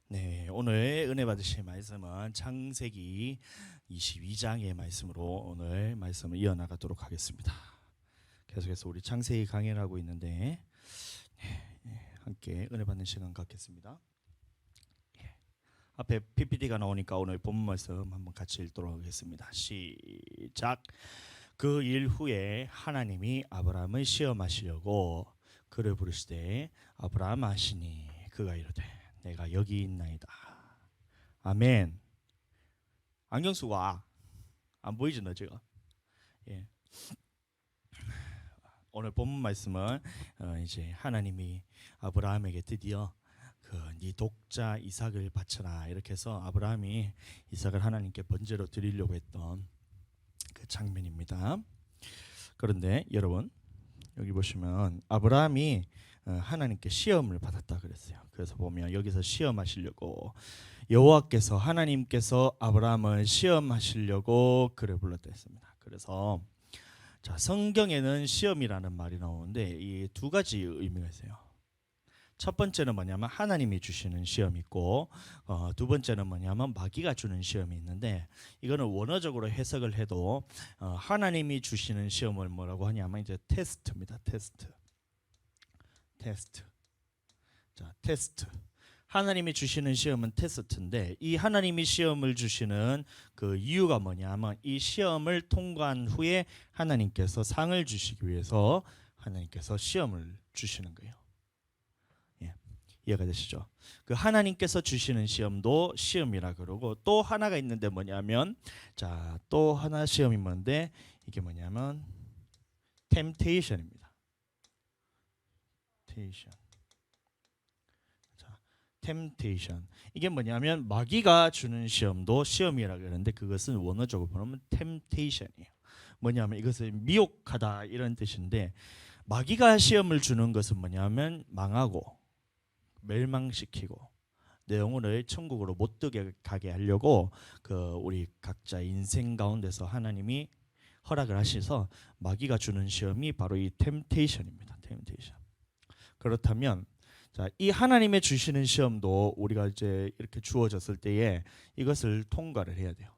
네, 오늘 은혜 받으실 말씀은 창세기 22장의 말씀으로 오늘 말씀을 이어나가도록 하겠습니다. 계속해서 우리 창세기 강의를 하고 있는데 함께 은혜 받는 시간 갖겠습니다. 앞에 PPT가 나오니까 오늘 본문 말씀 한번 같이 읽도록 하겠습니다. 시작. 그 일 후에 하나님이 아브라함을 시험하시려고 그를 부르시되 아브라함 하시니 그가 이르되 내가 여기 있나이다. 아멘. 안경 쓰고 와. 안 보이지 너 지금? 예. 오늘 본문 말씀은 이제 하나님이 아브라함에게 드디어 네 독자 이삭을 바쳐라 이렇게 해서 아브라함이 이삭을 하나님께 번제로 드리려고 했던 그 장면입니다. 그런데 여러분 여기 보시면 아브라함이 하나님께 시험을 받았다 그랬어요. 그래서 보면 여기서 시험하시려고 여호와께서 하나님께서 아브라함을 시험하시려고 그를 불렀다 했습니다. 그래서 자, 성경에는 시험이라는 말이 나오는데 이 두 가지 의미가 있어요. 첫 번째는 뭐냐면 하나님이 주시는 시험이 있고 두 번째는 뭐냐면 마귀가 주는 시험이 있는데 이거는 원어적으로 해석을 해도 하나님이 주시는 시험을 뭐라고 하냐면 이제 테스트입니다. 테스트. 자, 테스트. 하나님이 주시는 시험은 테스트인데 이 하나님이 시험을 주시는 그 이유가 뭐냐면 이 시험을 통과한 후에 하나님께서 상을 주시기 위해서 하나님께서 시험을 주시는 거예요. 예, 이해가 되시죠? 그 하나님께서 주시는 시험도 시험이라 그러고 또 하나가 있는데 뭐냐면 자, 또 하나 시험이 뭔데 이게 뭐냐면 템테이션입니다. 템테이션. 이게 뭐냐면 마귀가 주는 시험도 시험이라 그러는데 그것은 원어적으로 보면 템테이션이에요. 뭐냐면 이것을 미혹하다 이런 뜻인데 마귀가 시험을 주는 것은 뭐냐면 망하고 멸망시키고 내 영혼을 천국으로 못 가게 하려고 우리 각자 인생 가운데서 하나님이 허락을 하셔서 마귀가 주는 시험이 바로 이 템테이션입니다. 템테이션. 그렇다면 자, 이 하나님의 주시는 시험도 우리가 이제 이렇게 주어졌을 때에 이것을 통과를 해야 돼요.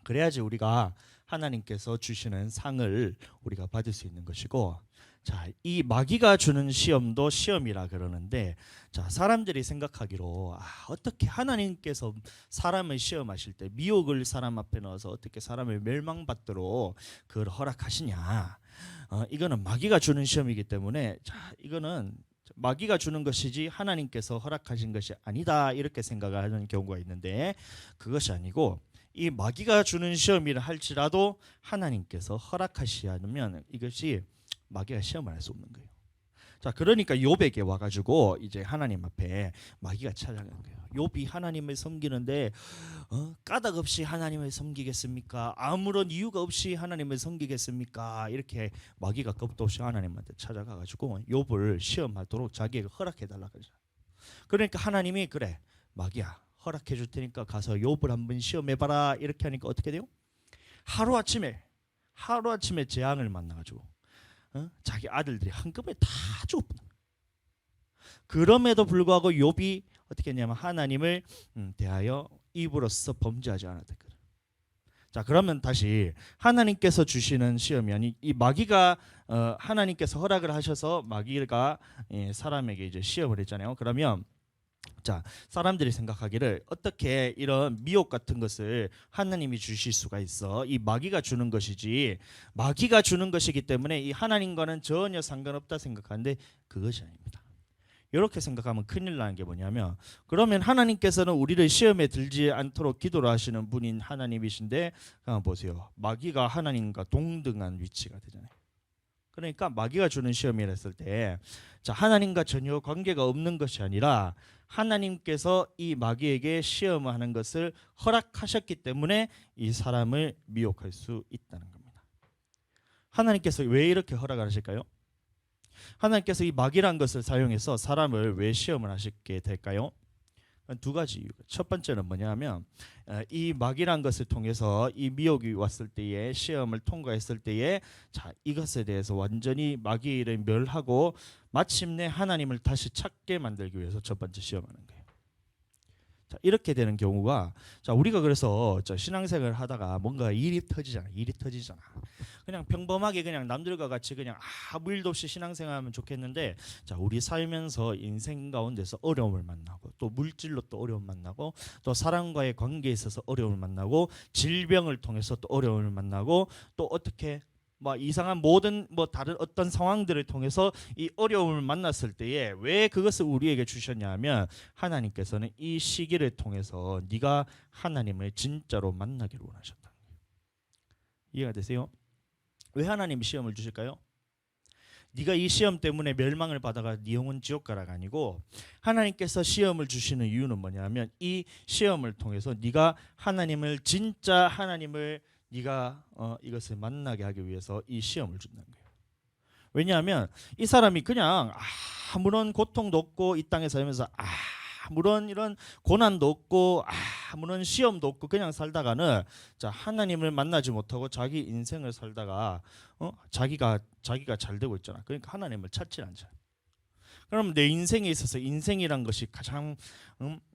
그래야지 우리가 하나님께서 주시는 상을 우리가 받을 수 있는 것이고 자, 이 마귀가 주는 시험도 시험이라 그러는데 자, 사람들이 생각하기로 어떻게 하나님께서 사람을 시험하실 때 미혹을 사람 앞에 넣어서 어떻게 사람을 멸망받도록 그걸 허락하시냐 이거는 마귀가 주는 시험이기 때문에 자, 이거는 마귀가 주는 것이지 하나님께서 허락하신 것이 아니다 이렇게 생각을 하는 경우가 있는데 그것이 아니고 이 마귀가 주는 시험이라 할지라도 하나님께서 허락하시지 않으면 이것이 마귀가 시험을 할 수 없는 거예요. 자, 그러니까 욥에게 와가지고 이제 하나님 앞에 마귀가 찾아가는 거예요. 욥이 하나님을 섬기는데 까닭 없이 하나님을 섬기겠습니까? 아무런 이유가 없이 하나님을 섬기겠습니까? 이렇게 마귀가 겁도 없이 하나님한테 찾아가가지고 욥을 시험하도록 자기에게 허락해달라 그러죠. 그러니까 하나님이 그래 마귀야 허락해 줄 테니까 가서 욥을 한번 시험해봐라 이렇게 하니까 어떻게 돼요? 하루아침에 재앙을 만나가지고 자기 아들들이 한꺼번에 다 죽었거든. 그럼에도 불구하고 욥이 어떻게 했냐면 하나님을 대하여 입으로써 범죄하지 않았다. 자, 그러면 다시 하나님께서 주시는 시험이 아니 이 마귀가 하나님께서 허락을 하셔서 마귀가 사람에게 이제 시험을 했잖아요. 그러면 자, 사람들이 생각하기를 어떻게 이런 미혹 같은 것을 하나님이 주실 수가 있어? 이 마귀가 주는 것이지 마귀가 주는 것이기 때문에 이 하나님과는 전혀 상관없다 생각하는데 그것이 아닙니다. 이렇게 생각하면 큰일 나는 게 뭐냐면 그러면 하나님께서는 우리를 시험에 들지 않도록 기도를 하시는 분인 하나님이신데 보세요. 마귀가 하나님과 동등한 위치가 되잖아요. 그러니까 마귀가 주는 시험이라 했을 때 자, 하나님과 전혀 관계가 없는 것이 아니라 하나님께서 이 마귀에게 시험을 하는 것을 허락하셨기 때문에 이 사람을 미혹할 수 있다는 겁니다. 하나님께서 왜 이렇게 허락을 하실까요? 하나님께서 이 마귀란 것을 사용해서 사람을 왜 시험을 하시게 될까요? 두 가지 이유. 첫 번째는 뭐냐면 이 마귀란 것을 통해서 이 미혹이 왔을 때에 시험을 통과했을 때에 자, 이것에 대해서 완전히 마귀를 멸하고 마침내 하나님을 다시 찾게 만들기 위해서 첫 번째 시험하는 거예요. 자, 이렇게 되는 경우가 자 우리가 그래서 신앙생활을 하다가 뭔가 일이 터지잖아. 그냥 평범하게 그냥 남들과 같이 그냥 아무 일도 없이 신앙생활하면 좋겠는데 자 우리 살면서 인생 가운데서 어려움을 만나고 또 물질로 또 어려움 만나고 또 사람과의 관계에 있어서 어려움을 만나고 질병을 통해서 또 어려움을 만나고 또 어떻게 뭐 이상한 모든 뭐 다른 어떤 상황들을 통해서 이 어려움을 만났을 때에 왜 그것을 우리에게 주셨냐면 하나님께서는 이 시기를 통해서 네가 하나님을 진짜로 만나기를 원하셨다. 이해가 되세요? 왜 하나님이 시험을 주실까요? 네가 이 시험 때문에 멸망을 받아가 네 영혼 지옥 가라가 아니고 하나님께서 시험을 주시는 이유는 뭐냐면 이 시험을 통해서 네가 하나님을 진짜 하나님을 네가 이것을 만나게 하기 위해서 이 시험을 준다는 거예요. 왜냐하면 이 사람이 그냥 아무런 고통도 없고 이 땅에 살면서 아무런 이런 고난도 없고 아무런 시험도 없고 그냥 살다가는 자 하나님을 만나지 못하고 자기 인생을 살다가 자기가 잘 되고 있잖아. 그러니까 하나님을 찾지 않잖아. 그럼 내 인생에 있어서 인생이란 것이 가장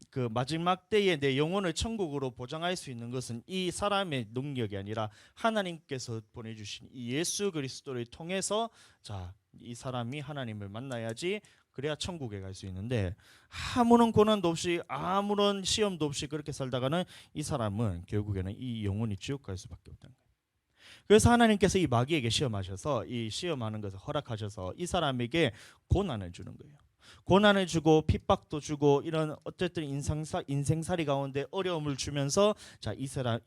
그 마지막 때에 내 영혼을 천국으로 보장할 수 있는 것은 이 사람의 능력이 아니라 하나님께서 보내주신 이 예수 그리스도를 통해서 자 이 사람이 하나님을 만나야지 그래야 천국에 갈 수 있는데 아무런 고난도 없이 아무런 시험도 없이 그렇게 살다가는 이 사람은 결국에는 이 영혼이 지옥 갈 수밖에 없다는 거예요. 그래서 하나님께서 이 마귀에게 시험하셔서 이 시험하는 것을 허락하셔서 이 사람에게 고난을 주는 거예요. 고난을 주고 핍박도 주고 이런 어쨌든 인생살이 가운데 어려움을 주면서 자 이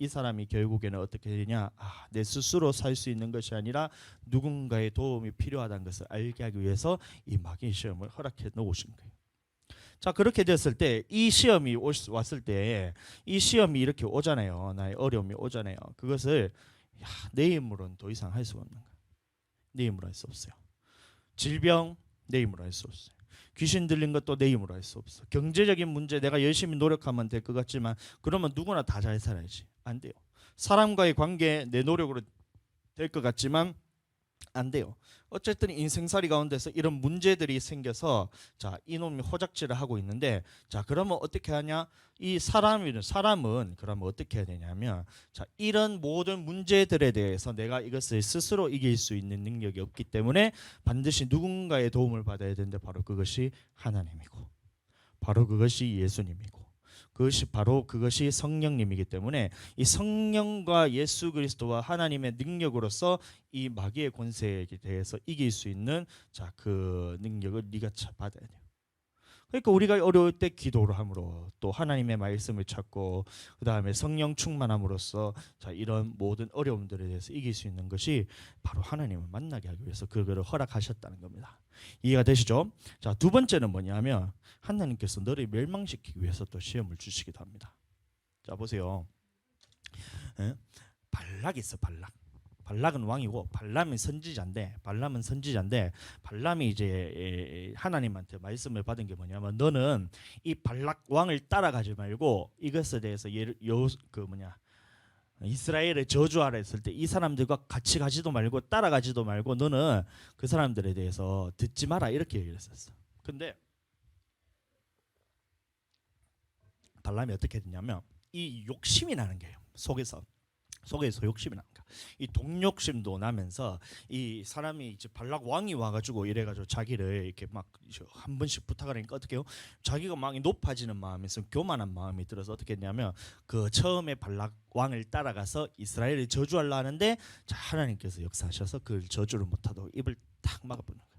사람이 결국에는 어떻게 되냐 내 스스로 살 수 있는 것이 아니라 누군가의 도움이 필요하다는 것을 알게 하기 위해서 이 마귀의 시험을 허락해 놓으신 거예요. 자 그렇게 됐을 때 이 시험이 왔을 때 이 시험이 이렇게 오잖아요. 나의 어려움이 오잖아요. 그것을 내 힘으로는 더 이상 할 수가 없는 거야. 내 힘으로 할 수 없어요. 질병 내 힘으로 할 수 없어요. 귀신 들린 것도 내 힘으로 할 수 없어. 경제적인 문제 내가 열심히 노력하면 될 것 같지만 그러면 누구나 다 잘 살아야지. 안 돼요. 사람과의 관계 내 노력으로 될 것 같지만 안 돼요. 어쨌든 인생살이 가운데서 이런 문제들이 생겨서 자 이놈이 호작질을 하고 있는데 자 그러면 어떻게 하냐 이 사람은 그러면 어떻게 해야 되냐면 자 이런 모든 문제들에 대해서 내가 이것을 스스로 이길 수 있는 능력이 없기 때문에 반드시 누군가의 도움을 받아야 되는데 바로 그것이 하나님이고 바로 그것이 예수님이고 그것이 성령님이기 때문에 이 성령과 예수 그리스도와 하나님의 능력으로서 이 마귀의 권세에 대해서 이길 수 있는 자 그 능력을 네가 받아야 돼요. 그러니까 우리가 어려울 때 기도를 함으로 또 하나님의 말씀을 찾고 그 다음에 성령 충만함으로써 자 이런 모든 어려움들에 대해서 이길 수 있는 것이 바로 하나님을 만나게 하기 위해서 그거를 허락하셨다는 겁니다. 이해가 되시죠? 자, 두 번째는 뭐냐면 하나님께서 너를 멸망시키기 위해서 또 시험을 주시기도 합니다. 자 보세요. 발락이 있어. 발락은 왕이고 발람은 선지자인데 발람이 이제 하나님한테 말씀을 받은 게 뭐냐면 너는 이 발락 왕을 따라가지 말고 이것에 대해서 이스라엘을 저주하라 했을 때 이 사람들과 같이 가지도 말고 따라가지도 말고 너는 그 사람들에 대해서 듣지 마라 이렇게 얘기를 했었어. 근데 발람이 어떻게 됐냐면 이 욕심이 나는 거예요. 속에서 욕심이 나는 거야. 이 동욕심도 나면서 이 사람이 이제 발락 왕이 와가지고 이래가지고 자기를 이렇게 막 한 번씩 부탁을 하니까 어떻게 해요? 자기가 막 높아지는 마음에서 교만한 마음이 들어서 어떻게 했냐면 그 처음에 발락 왕을 따라가서 이스라엘을 저주하려 하는데 자 하나님께서 역사하셔서 그 저주를 못하도록 입을 탁 막아버리는 거예요.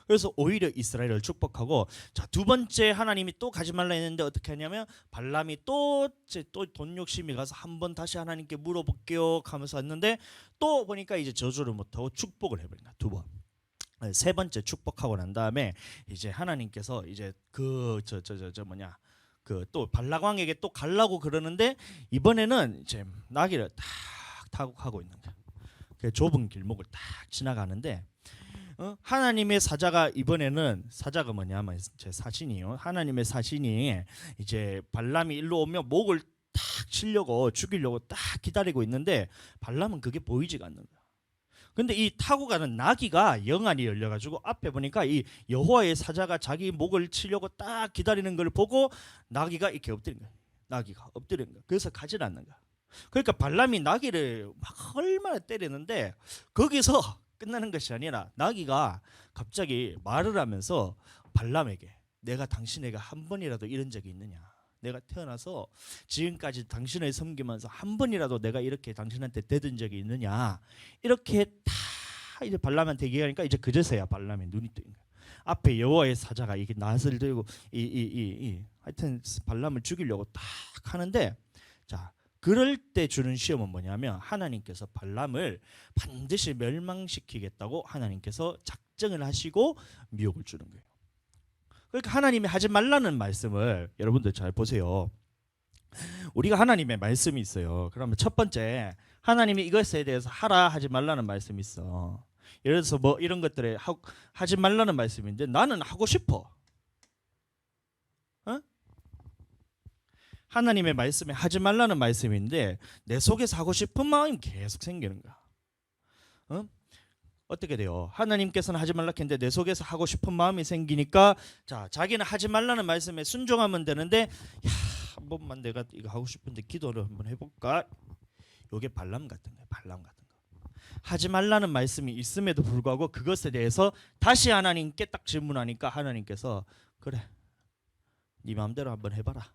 그래서 오히려 이스라엘을 축복하고 자 두 번째 하나님이 또 가지 말라 했는데 어떻게 하냐면 발람이 또 돈 욕심이 가서 한번 다시 하나님께 물어볼게요 하면서 왔는데 또 보니까 이제 저주를 못하고 축복을 해버린 거야. 두 번. 세 번째 축복하고 난 다음에 이제 하나님께서 이제 그 또 발락 왕에게 또 가려고 그러는데 이번에는 이제 나귀를 딱 타고 가고 있는 거야. 그 좁은 길목을 딱 지나가는데 하나님의 사자가 이번에는 사자가 뭐냐면 제 사신이요. 하나님의 사신이 이제 발람이 일로 오면 목을 딱 치려고 죽이려고 딱 기다리고 있는데 발람은 그게 보이지가 않는 거야. 근데 이 타고 가는 나귀가 영안이 열려가지고 앞에 보니까 이 여호와의 사자가 자기 목을 치려고 딱 기다리는 걸 보고 나귀가 이렇게 엎드린 거야. 나귀가 엎드린 거야. 그래서 가지 않는 거야. 그러니까 발람이 나귀를 막 얼마나 때리는데 거기서 끝나는 것이 아니라 나귀가 갑자기 말을 하면서 발람에게 내가 당신에게 한 번이라도 이런 적이 있느냐? 내가 태어나서 지금까지 당신을 섬기면서 한 번이라도 내가 이렇게 당신한테 대든 적이 있느냐? 이렇게 다 이제 발람한테 얘기하니까 이제 그제서야 발람의 눈이 뜨는 거야. 앞에 여호와의 사자가 이게 낫을 들고 하여튼 발람을 죽이려고 딱 하는데 자 그럴 때 주는 시험은 뭐냐면 하나님께서 발람을 반드시 멸망시키겠다고 하나님께서 작정을 하시고 미혹을 주는 거예요. 그러니까 하나님이 하지 말라는 말씀을 여러분들 잘 보세요. 우리가 하나님의 말씀이 있어요. 그러면 첫 번째 하나님이 이것에 대해서 하라 하지 말라는 말씀이 있어. 예를 들어서 뭐 이런 것들에 하지 말라는 말씀인데 나는 하고 싶어. 어? 하나님의 말씀에 하지 말라는 말씀인데 내 속에서 하고 싶은 마음이 계속 생기는 거야. 어? 어떻게 돼요? 하나님께서는 하지 말라 했는데 내 속에서 하고 싶은 마음이 생기니까 자 자기는 하지 말라는 말씀에 순종하면 되는데 야, 한 번만 내가 이거 하고 싶은데 기도를 한번 해볼까? 이게 발람 같은 거예요. 발람 같은 거. 하지 말라는 말씀이 있음에도 불구하고 그것에 대해서 다시 하나님께 딱 질문하니까 하나님께서 그래 네 마음대로 한번 해봐라.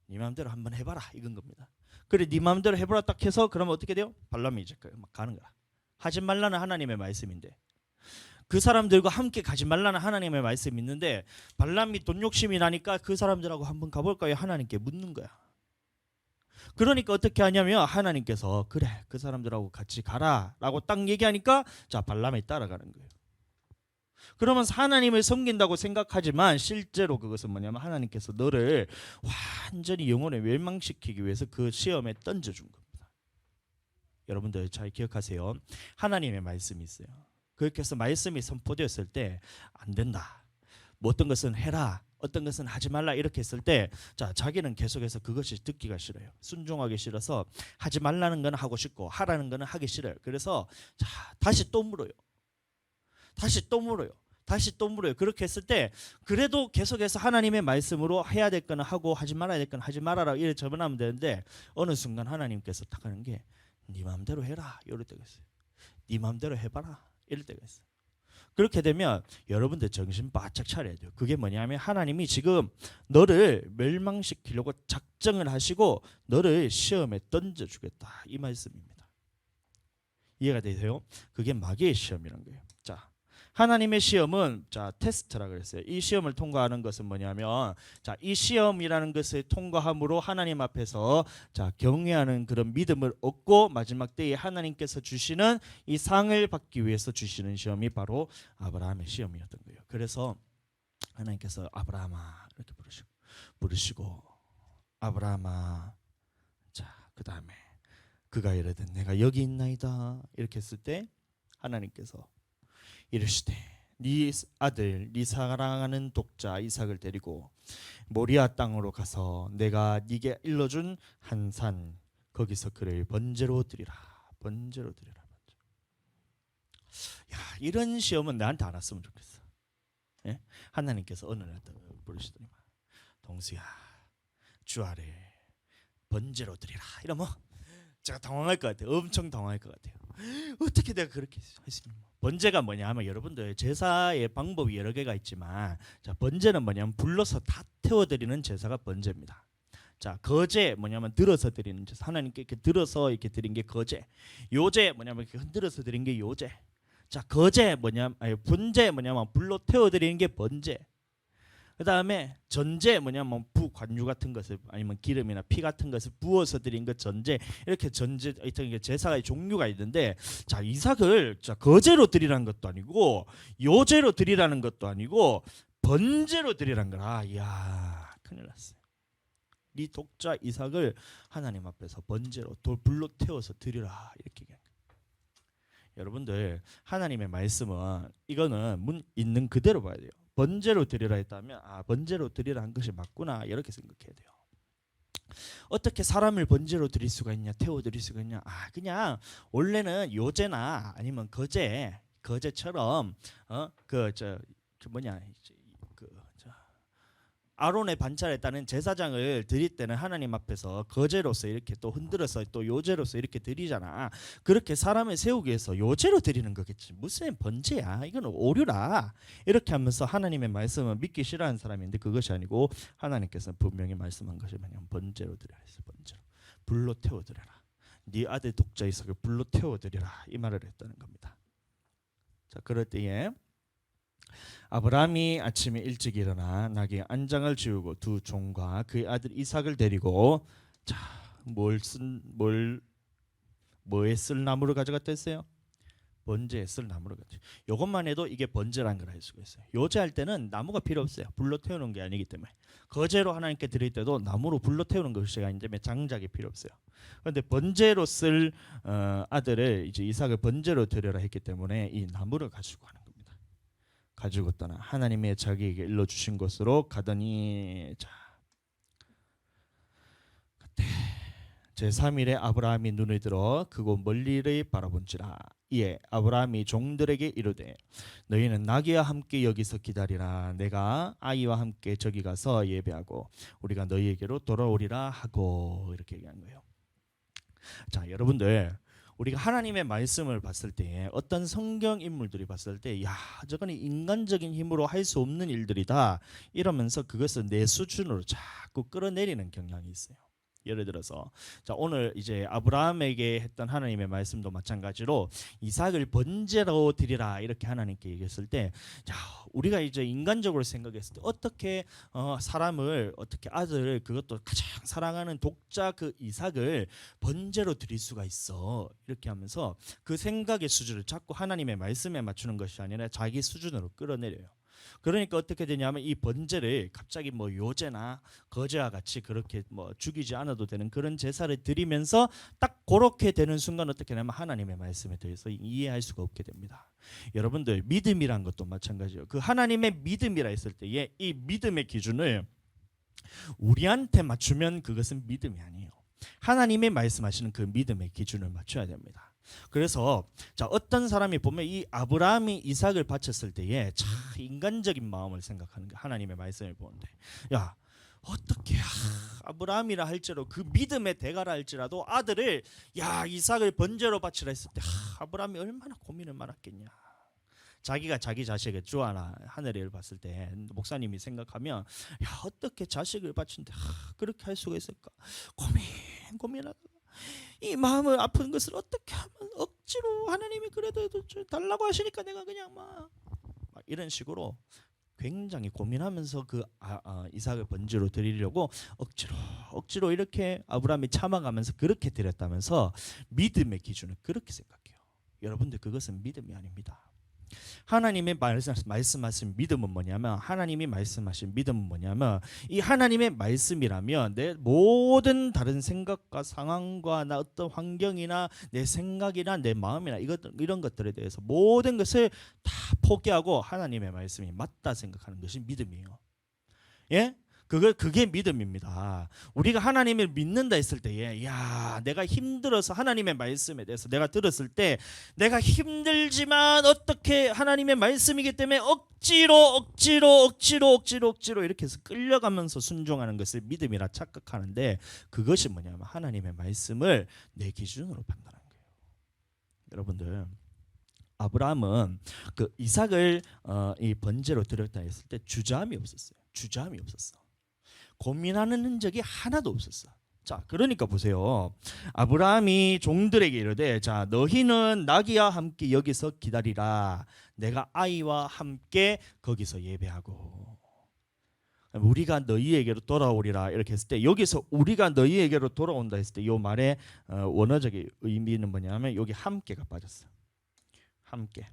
네 마음대로 한번 해봐라 이건 겁니다. 그래 네 마음대로 해보라 딱 해서 그러면 어떻게 돼요? 발람이 이제 막 가는 거야. 하지 말라는 하나님의 말씀인데 그 사람들과 함께 가지 말라는 하나님의 말씀이 있는데 발람이 돈 욕심이 나니까 그 사람들하고 한번 가볼까요? 하나님께 묻는 거야. 그러니까 어떻게 하냐면 하나님께서 그래 그 사람들하고 같이 가라라고 딱 얘기하니까 자 발람이 따라가는 거예요. 그러면서 하나님을 섬긴다고 생각하지만 실제로 그것은 뭐냐면 하나님께서 너를 완전히 영혼에 멸망시키기 위해서 그 시험에 던져준 겁니다. 여러분들 잘 기억하세요. 하나님의 말씀이 있어요. 그렇게 해서 말씀이 선포되었을 때 안 된다. 뭐 어떤 것은 해라. 어떤 것은 하지 말라 이렇게 했을 때 자 자기는 계속해서 그것이 듣기가 싫어요. 순종하기 싫어서 하지 말라는 건 하고 싶고 하라는 거는 하기 싫어요. 그래서 자 다시 또 물어요. 다시 또 물어요. 다시 또 물어요. 그렇게 했을 때 그래도 계속해서 하나님의 말씀으로 해야 될 거는 하고 하지 말아야 될 거는 하지 말아라 이렇게 접근하면 되는데 어느 순간 하나님께서 딱 하는 게 네 마음대로 해라 이럴 때가 있어요. 네 마음대로 해봐라 이럴 때가 있어요. 그렇게 되면 여러분들 정신 바짝 차려야 돼요. 그게 뭐냐면 하나님이 지금 너를 멸망시키려고 작정을 하시고 너를 시험에 던져주겠다 이 말씀입니다. 이해가 되세요? 그게 마귀의 시험이란 거예요. 자, 하나님의 시험은 자 테스트라 그랬어요. 이 시험을 통과하는 것은 뭐냐면 자 이 시험이라는 것을 통과함으로 하나님 앞에서 자 경외하는 그런 믿음을 얻고 마지막 때에 하나님께서 주시는 이 상을 받기 위해서 주시는 시험이 바로 아브라함의 시험이었던 거예요. 그래서 하나님께서 아브라함아 이렇게 부르시고 아브라함아 자 그다음에 그가 이르되 내가 여기 있나이다 이렇게 했을 때 하나님께서 이르시되 네 아들 네 사랑하는 독자 이삭을 데리고 모리아 땅으로 가서 내가 네게 일러준 한 산 거기서 그를 번제로 드리라. 번제로 드리라. 야 이런 시험은 나한테 안 왔으면 좋겠어. 예? 하나님께서 어느 날 부르시더니 동수야 주 아래 번제로 드리라 이러면 제가 당황할 것 같아요. 엄청 당황할 것 같아요. 어떻게 내가 그렇게 했습니까? 번제가 뭐냐 하면 여러분들 제사의 방법이 여러 개가 있지만 자 번제는 뭐냐면 불러서 다 태워드리는 제사가 번제입니다. 자 거제 뭐냐면 들어서 드리는 제사. 하나님께 이렇게 들어서 이렇게 드린 게 거제. 요제 뭐냐면 이렇게 흔들어서 드린 게 요제. 자 거제 뭐냐면 분제 뭐냐면 불로 태워드리는 게 번제. 그 다음에 전제 뭐냐면 부 관유 같은 것을 아니면 기름이나 피 같은 것을 부어서 드린 것 전제. 이렇게 전제 이렇게 제사의 종류가 있는데 자 이삭을 자 거제로 드리라는 것도 아니고 요제로 드리라는 것도 아니고 번제로 드리라는 거라. 이야 큰일 났어요. 네 독자 이삭을 하나님 앞에서 번제로 불로 태워서 드리라 이렇게 얘기한 거예요. 여러분들 하나님의 말씀은 이거는 있는 그대로 봐야 돼요. 번제로 드리라 했다면 아 번제로 드리라 한 것이 맞구나 이렇게 생각해야 돼요. 어떻게 사람을 번제로 드릴 수가 있냐, 태워 드릴 수가 있냐? 그냥 원래는 요제나 아니면 거제처럼 그 뭐냐 아론의 반차에 따른 제사장을 드릴 때는 하나님 앞에서 거제로서 이렇게 또 흔들어서 또 요제로서 이렇게 드리잖아. 그렇게 사람을 세우기 위해서 요제로 드리는 거겠지. 무슨 번제야? 이건 오류라. 이렇게 하면서 하나님의 말씀을 믿기 싫어하는 사람인데 그것이 아니고 하나님께서는 분명히 말씀한 것이 뭐냐면 번제로 드려라 했어. 번제로. 불로 태워드려라. 네 아들 독자 이삭을 불로 태워드리라. 이 말을 했다는 겁니다. 자, 그럴 때에 아브라함이 아침에 일찍 일어나 나귀의 안장을 지우고 두 종과 그의 아들 이삭을 데리고 뭐에 쓸 나무를 가져갔다 했어요? 번제에 쓸 나무를 가져. 이것만 해도 이게 번제라는 걸 알 수가 있어요. 요제할 때는 나무가 필요 없어요. 불로 태우는 게 아니기 때문에. 거제로 하나님께 드릴 때도 나무로 불로 태우는 것이 아니기 때문에 장작이 필요 없어요. 그런데 번제로 쓸 아들을 이제 이삭을 번제로 드려라 했기 때문에 이 나무를 가지고 가는 겁니다. 가지고 떠나 하나님의 자기에게 일러 주신 곳으로 가더니 그때 제3일에 아브라함이 눈을 들어 그곳 멀리를 바라본지라. 이에 아브라함이 종들에게 이르되 너희는 나귀와 함께 여기서 기다리라. 내가 아이와 함께 저기 가서 예배하고 우리가 너희에게로 돌아오리라 하고 이렇게 얘기한 거예요. 자, 여러분들 우리가 하나님의 말씀을 봤을 때 어떤 성경 인물들이 봤을 때 저거는 인간적인 힘으로 할 수 없는 일들이다 이러면서 그것을 내 수준으로 자꾸 끌어내리는 경향이 있어요. 예를 들어서 오늘 이제 아브라함에게 했던 하나님의 말씀도 마찬가지로 이삭을 번제로 드리라 이렇게 하나님께 얘기했을 때 우리가 이제 인간적으로 생각했을 때 어떻게 사람을 어떻게 아들을 그것도 가장 사랑하는 독자 그 이삭을 번제로 드릴 수가 있어 이렇게 하면서 그 생각의 수준을 자꾸 하나님의 말씀에 맞추는 것이 아니라 자기 수준으로 끌어내려요. 그러니까 어떻게 되냐면 이 번제를 갑자기 뭐 요제나 거제와 같이 그렇게 뭐 죽이지 않아도 되는 그런 제사를 드리면서 딱 그렇게 되는 순간 어떻게 되냐면 하나님의 말씀에 대해서 이해할 수가 없게 됩니다. 여러분들 믿음이란 것도 마찬가지예요. 그 하나님의 믿음이라 했을 때에 이 믿음의 기준을 우리한테 맞추면 그것은 믿음이 아니에요. 하나님이 말씀하시는 그 믿음의 기준을 맞춰야 됩니다. 그래서 어떤 사람이 보면 이 아브라함이 이삭을 바쳤을 때에 참 인간적인 마음을 생각하는 게 하나님의 말씀을 보는데 어떻게 아브라함이라 할지라도 그 믿음의 대가라 할지라도 아들을 이삭을 번제로 바치라 했을 때 아브라함이 얼마나 고민을 많았겠냐. 자기가 자기 자식의 주하나 하늘을 봤을 때 목사님이 생각하면 어떻게 자식을 바친데 그렇게 할 수가 있을까 고민하다가 이 마음을 아픈 것을 어떻게 하면 억지로 하나님이 그래도 달라고 하시니까 내가 그냥 막 이런 식으로 굉장히 고민하면서 그 이삭을 번제로 드리려고 억지로 이렇게 아브라함이 참아가면서 그렇게 드렸다면서 믿음의 기준을 그렇게 생각해요. 여러분들 그것은 믿음이 아닙니다. 하나님의 말씀하신 믿음은 뭐냐면 하나님이 말씀하신 믿음은 뭐냐면 이 하나님의 말씀이라면 내 모든 다른 생각과 상황과 나 어떤 환경이나 내 생각이나 내 마음이나 이런 것들에 대해서 모든 것을 다 포기하고 하나님의 말씀이 맞다 생각하는 것이 믿음이에요. 예? 그게 믿음입니다. 우리가 하나님을 믿는다 했을 때에 내가 힘들어서 하나님의 말씀에 대해서 내가 들었을 때 내가 힘들지만 어떻게 하나님의 말씀이기 때문에 억지로 이렇게 해서 끌려가면서 순종하는 것을 믿음이라 착각하는데 그것이 뭐냐면 하나님의 말씀을 내 기준으로 판단하는 거예요. 여러분들 아브라함은 그 이삭을 이 번제로 드렸다 했을 때 주저함이 없었어요. 고민하는 흔적이 하나도 없었어. 자, 그러니까 보세요. 아브라함이 종들에게 이르되 너희는 나귀와 함께 여기서 기다리라. 내가 아이와 함께 거기서 예배하고 우리가 너희에게로 돌아오리라 이렇게 했을 때 여기서 우리가 너희에게로 돌아온다 했을 때 이 말의 원어적인 의미는 뭐냐면 여기 함께가 빠졌어. 함께.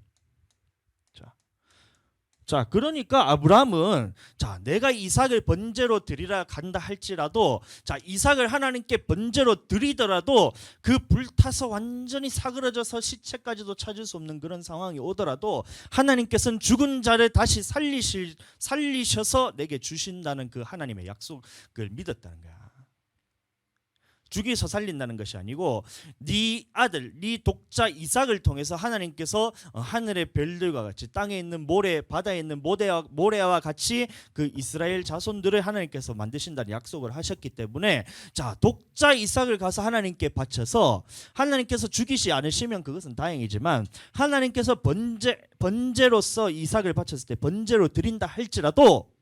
자, 그러니까 아브라함은 내가 이삭을 번제로 드리라 간다 할지라도 이삭을 하나님께 번제로 드리더라도 그 불타서 완전히 사그러져서 시체까지도 찾을 수 없는 그런 상황이 오더라도 하나님께서는 죽은 자를 다시 살리셔서 내게 주신다는 그 하나님의 약속을 믿었다는 거야. 죽여서 살린다는 것이 아니고 네 아들, 네 독자 이삭을 통해서 하나님께서 하늘의 별들과 같이 땅에 있는 모래, 바다에 있는 모래와 같이 그 이스라엘 자손들을 하나님께서 만드신다는 약속을 하셨기 때문에 자, 독자 이삭을 가서 하나님께 바쳐서 하나님께서 죽이지 않으시면 그것은 다행이지만 하나님께서 번제로서 이삭을 바쳤을 때 번제로 드린다 할지라도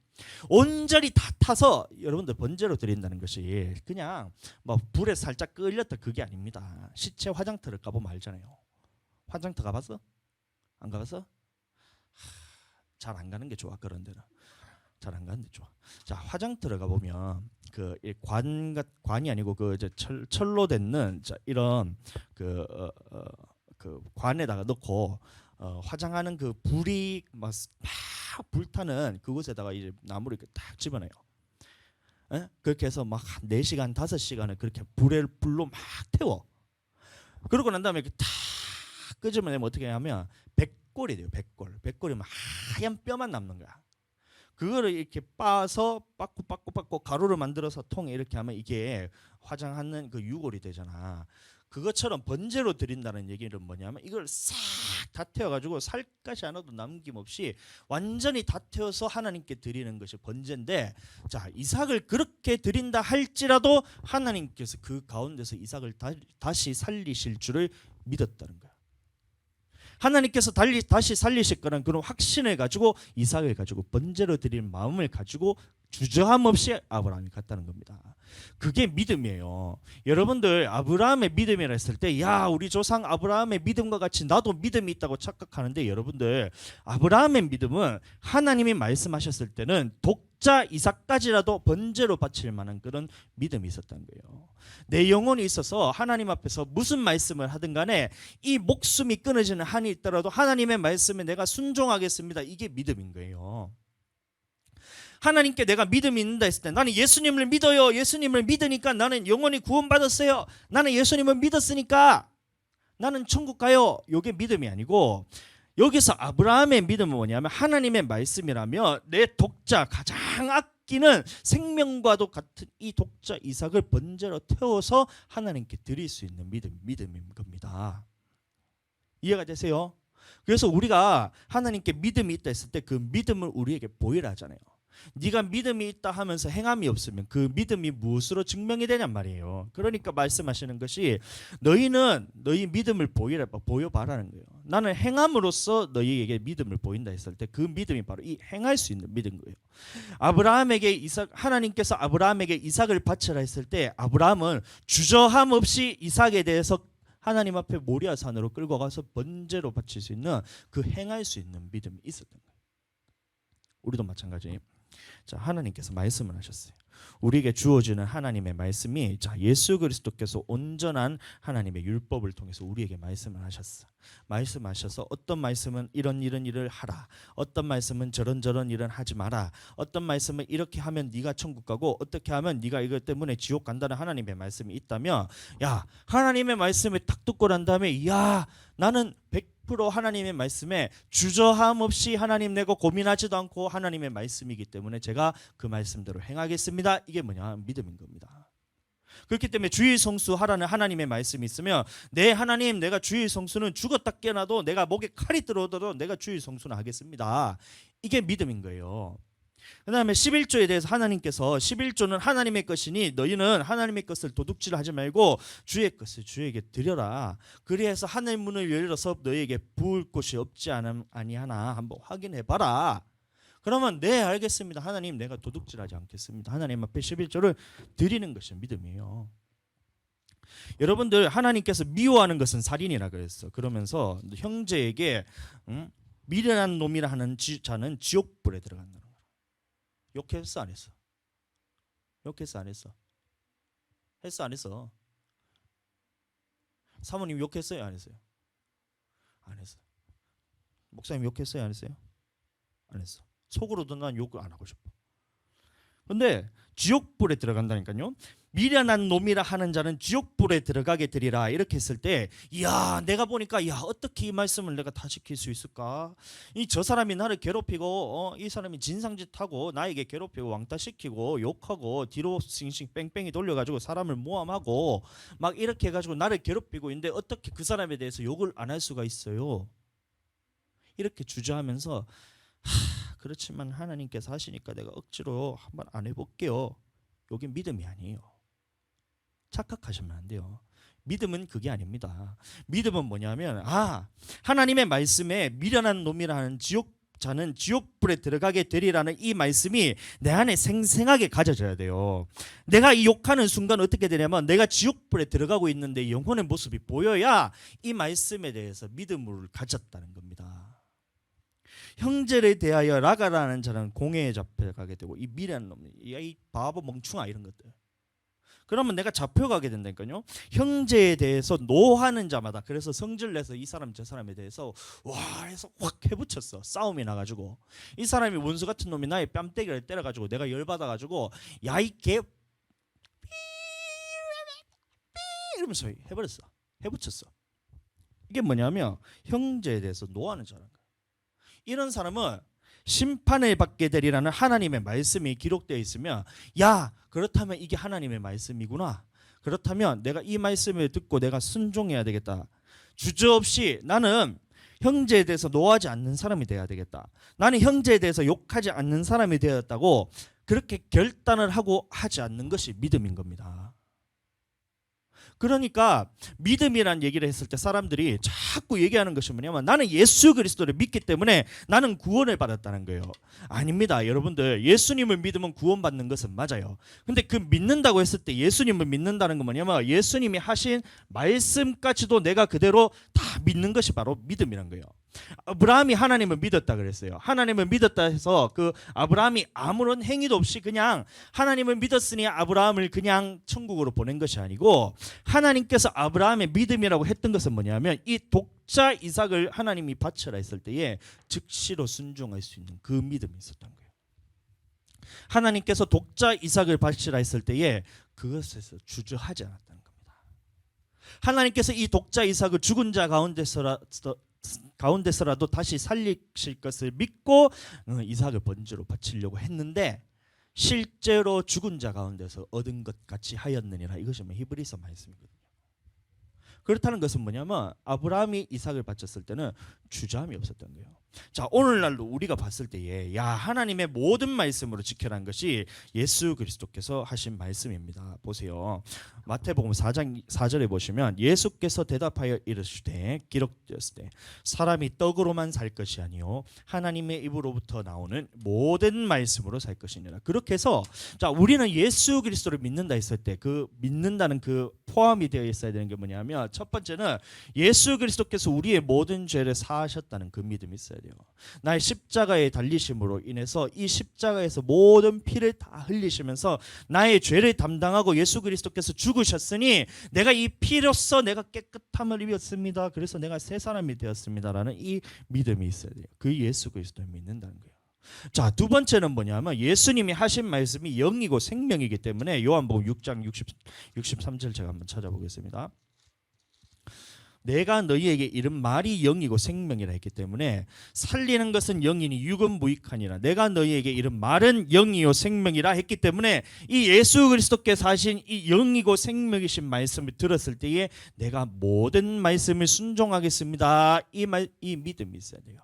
온전히 다 타서 여러분들 번제로 드린다는 것이 그냥 뭐 불에 살짝 끌렸다 그게 아닙니다. 시체 화장터를 가보면 알잖아요. 화장터 가봤어? 안 가봤어? 잘 안 가는 게 좋아. 그런 데는 잘 안 가는 게 좋아. 자, 화장터를 가보면 그 관이 아니고 그 이제 철로 된 이런 그 관에다가 넣고 화장하는 그 불이 막 불타는 그곳에다가 이제 나무를 이렇게 딱 집어넣어요. 에? 그렇게 해서 막 4시간, 5시간을 그렇게 불로 막 태워. 그러고 난 다음에 딱 끄집어내면 어떻게 하면 백골이 돼요. 백골이면 하얀 뼈만 남는 거야. 그거를 이렇게 빻아서 빻고 가루를 만들어서 통에 이렇게 하면 이게 화장하는 그 유골이 되잖아. 그것처럼 번제로 드린다는 얘기는 뭐냐면 이걸 싹 다 태워가지고 살갗이 하나도 남김없이 완전히 다 태워서 하나님께 드리는 것이 번제인데, 자, 이삭을 그렇게 드린다 할지라도 하나님께서 그 가운데서 이삭을 다시 살리실 줄을 믿었다는 거야. 하나님께서 다시 살리실 거는 그런 확신을 가지고 이삭을 가지고 번제로 드릴 마음을 가지고 주저함 없이 아브라함이 갔다는 겁니다. 그게 믿음이에요. 여러분들 아브라함의 믿음이라 했을 때 야, 우리 조상 아브라함의 믿음과 같이 나도 믿음이 있다고 착각하는데, 여러분들 아브라함의 믿음은 하나님이 말씀하셨을 때는 독자 이삭까지라도 번제로 바칠 만한 그런 믿음이 있었던 거예요. 내 영혼이 있어서 하나님 앞에서 무슨 말씀을 하든 간에 이 목숨이 끊어지는 한이 있더라도 하나님의 말씀에 내가 순종하겠습니다. 이게 믿음인 거예요. 하나님께 내가 믿음이 있는다 했을 때 나는 예수님을 믿어요. 예수님을 믿으니까 나는 영원히 구원받았어요. 나는 예수님을 믿었으니까 나는 천국 가요. 이게 믿음이 아니고, 여기서 아브라함의 믿음은 뭐냐면 하나님의 말씀이라며 내 독자, 가장 아끼는 생명과도 같은 이 독자 이삭을 번제로 태워서 하나님께 드릴 수 있는 믿음인 겁니다. 이해가 되세요? 그래서 우리가 하나님께 믿음이 있다 했을 때 그 믿음을 우리에게 보이라 하잖아요. 네가 믿음이 있다 하면서 행함이 없으면 그 믿음이 무엇으로 증명이 되냔 말이에요. 그러니까 말씀하시는 것이 너희는 너희 믿음을 보여봐라는 거예요. 나는 행함으로써 너희에게 믿음을 보인다 했을 때 그 믿음이 바로 이 행할 수 있는 믿음인 거예요. 하나님께서 아브라함에게 이삭을 바치라 했을 때 아브라함은 주저함 없이 이삭에 대해서 하나님 앞에 모리아 산으로 끌고 가서 번제로 바칠 수 있는 그 행할 수 있는 믿음이 있었던 거예요. 우리도 마찬가지. 자, 하나님께서 말씀을 하셨어요. 우리에게 주어지는 하나님의 말씀이, 자, 예수 그리스도께서 온전한 하나님의 율법을 통해서 우리에게 말씀을 하셨어. 말씀하셔서 어떤 말씀은 이런 일을 하라, 어떤 말씀은 저런 일은 하지 마라, 어떤 말씀은 이렇게 하면 네가 천국 가고 어떻게 하면 네가 이것 때문에 지옥 간다는 하나님의 말씀이 있다면, 야, 하나님의 말씀을 딱 듣고 난 다음에 야, 나는 100% 하나님의 말씀에 주저함 없이 하나님 내고 고민하지도 않고 하나님의 말씀이기 때문에 제가 그 말씀대로 행하겠습니다. 이게 뭐냐? 믿음인 겁니다. 그렇기 때문에 주일 성수 하라는 하나님의 말씀이 있으면, 내 하나님, 내가 주일 성수는 죽었다 깨어나도 내가 목에 칼이 들어오더라도 내가 주일 성수는 하겠습니다. 이게 믿음인 거예요. 그 다음에 11조에 대해서 하나님께서 11조는 하나님의 것이니 너희는 하나님의 것을 도둑질하지 말고 주의 것을 주에게 드려라. 그래서 하늘 문을 열어서 너희에게 부을 곳이 없지 아니하나 한번 확인해봐라. 그러면 네, 알겠습니다. 하나님, 내가 도둑질하지 않겠습니다. 하나님 앞에 11조를 드리는 것이 믿음이에요. 여러분들, 하나님께서 미워하는 것은 살인이라 그랬어. 그러면서 형제에게 미련한 놈이라 하는 자는 지옥불에 들어간다는 거야. 욕했어 안 했어? 욕했어 안 했어? 했어 안 했어? 사모님 욕했어요 안 했어요? 안 했어. 목사님 욕했어요 안 했어요? 안 했어. 속으로도 난 욕을 안 하고 싶어. 근데 지옥불에 들어간다니까요. 미련한 놈이라 하는 자는 지옥불에 들어가게 되리라. 이렇게 했을 때, 이야, 내가 보니까 야, 어떻게 이 말씀을 내가 다 지킬 수 있을까? 이 저 사람이 나를 괴롭히고 이 사람이 진상짓하고 나에게 괴롭히고 왕따시키고 욕하고 뒤로 싱싱 뺑뺑이 돌려가지고 사람을 모함하고 막 이렇게 해가지고 나를 괴롭히고 있는데 어떻게 그 사람에 대해서 욕을 안 할 수가 있어요? 이렇게 주저하면서 그렇지만 하나님께서 하시니까 내가 억지로 한번 안 해볼게요. 이게 믿음이 아니에요. 착각하시면 안 돼요. 믿음은 그게 아닙니다. 믿음은 뭐냐면 하나님의 말씀에 미련한 놈이라는 자는 지옥불에 들어가게 되리라는 이 말씀이 내 안에 생생하게 가져져야 돼요. 내가 이 욕하는 순간 어떻게 되냐면 내가 지옥불에 들어가고 있는데 영혼의 모습이 보여야 이 말씀에 대해서 믿음을 가졌다는 겁니다. 형제를 대하여 라가라는 자는 공회에 잡혀가게 되고 이 미련한 놈, 이 바보 멍충아 이런 것들. 그러면 내가 잡혀가게 된다니까요. 형제에 대해서 노하는 자마다. 그래서 성질 내서 이 사람 저 사람에 대해서 와 해서 확 해붙였어. 싸움이 나가지고 이 사람이 원수 같은 놈이 나의 뺨때기를 때려가지고 내가 열받아가지고 야 이 개 이러면서 해버렸어. 해붙였어. 이게 뭐냐면 형제에 대해서 노하는 자라는 거야. 이런 사람은 심판을 받게 되리라는 하나님의 말씀이 기록되어 있으면 야 그렇다면 이게 하나님의 말씀이구나. 그렇다면 내가 이 말씀을 듣고 내가 순종해야 되겠다. 주저없이 나는 형제에 대해서 노하지 않는 사람이 돼야 되겠다. 나는 형제에 대해서 욕하지 않는 사람이 되었다고 그렇게 결단을 하고 하지 않는 것이 믿음인 겁니다. 그러니까 믿음이란 얘기를 했을 때 사람들이 자꾸 얘기하는 것이 뭐냐면 나는 예수 그리스도를 믿기 때문에 나는 구원을 받았다는 거예요. 아닙니다. 여러분들 예수님을 믿으면 구원받는 것은 맞아요. 근데 그 믿는다고 했을 때 예수님을 믿는다는 건 뭐냐면 예수님이 하신 말씀까지도 내가 그대로 다 믿는 것이 바로 믿음이란 거예요. 아브라함이 하나님을 믿었다 그랬어요. 하나님을 믿었다 해서 그 아브라함이 아무런 행위도 없이 그냥 하나님을 믿었으니 아브라함을 그냥 천국으로 보낸 것이 아니고 하나님께서 아브라함의 믿음이라고 했던 것은 뭐냐면 이 독자 이삭을 하나님이 바쳐라 했을 때에 즉시로 순종할 수 있는 그 믿음이 있었던 거예요. 하나님께서 독자 이삭을 바치라 했을 때에 그것에서 주저하지 않았다는 겁니다. 하나님께서 이 독자 이삭을 죽은 자 가운데서라도 다시 살리실 것을 믿고 이삭을 번제로 바치려고 했는데 실제로 죽은 자 가운데서 얻은 것 같이 하였느니라. 이것이 히브리서 말씀이거든요. 그렇다는 것은 뭐냐면 아브라함이 이삭을 바쳤을 때는 주저함이 없었던 거예요. 자, 오늘날도 우리가 봤을 때에 야 하나님의 모든 말씀으로 지켜란 것이 예수 그리스도께서 하신 말씀입니다. 보세요. 마태복음 4장 4절에 보시면 예수께서 대답하여 이르시되 기록되었을 때 사람이 떡으로만 살 것이 아니요 하나님의 입으로부터 나오는 모든 말씀으로 살 것이니라. 그렇게 해서 자 우리는 예수 그리스도를 믿는다 했을 때 그 믿는다는 그 포함이 되어 있어야 되는 게 뭐냐면 첫 번째는 예수 그리스도께서 우리의 모든 죄를 사하셨다는 그 믿음이 있어야 돼요. 나의 십자가에 달리심으로 인해서 이 십자가에서 모든 피를 다 흘리시면서 나의 죄를 담당하고 예수 그리스도께서 죽으셨으니 내가 이 피로써 내가 깨끗함을 입었습니다. 그래서 내가 새 사람이 되었습니다라는 이 믿음이 있어야 돼요. 그 예수 그리스도를 믿는다는 거예요. 자, 두 번째는 뭐냐면 예수님이 하신 말씀이 영이고 생명이기 때문에 요한복음 6장 63절 제가 한번 찾아보겠습니다. 내가 너희에게 이른 말이 영이고 생명이라 했기 때문에 살리는 것은 영이니 육은 무익하니라. 내가 너희에게 이른 말은 영이요 생명이라 했기 때문에 이 예수 그리스도께서 하신 이 영이고 생명이신 말씀을 들었을 때에 내가 모든 말씀을 순종하겠습니다. 이 믿음이 있어야 돼요.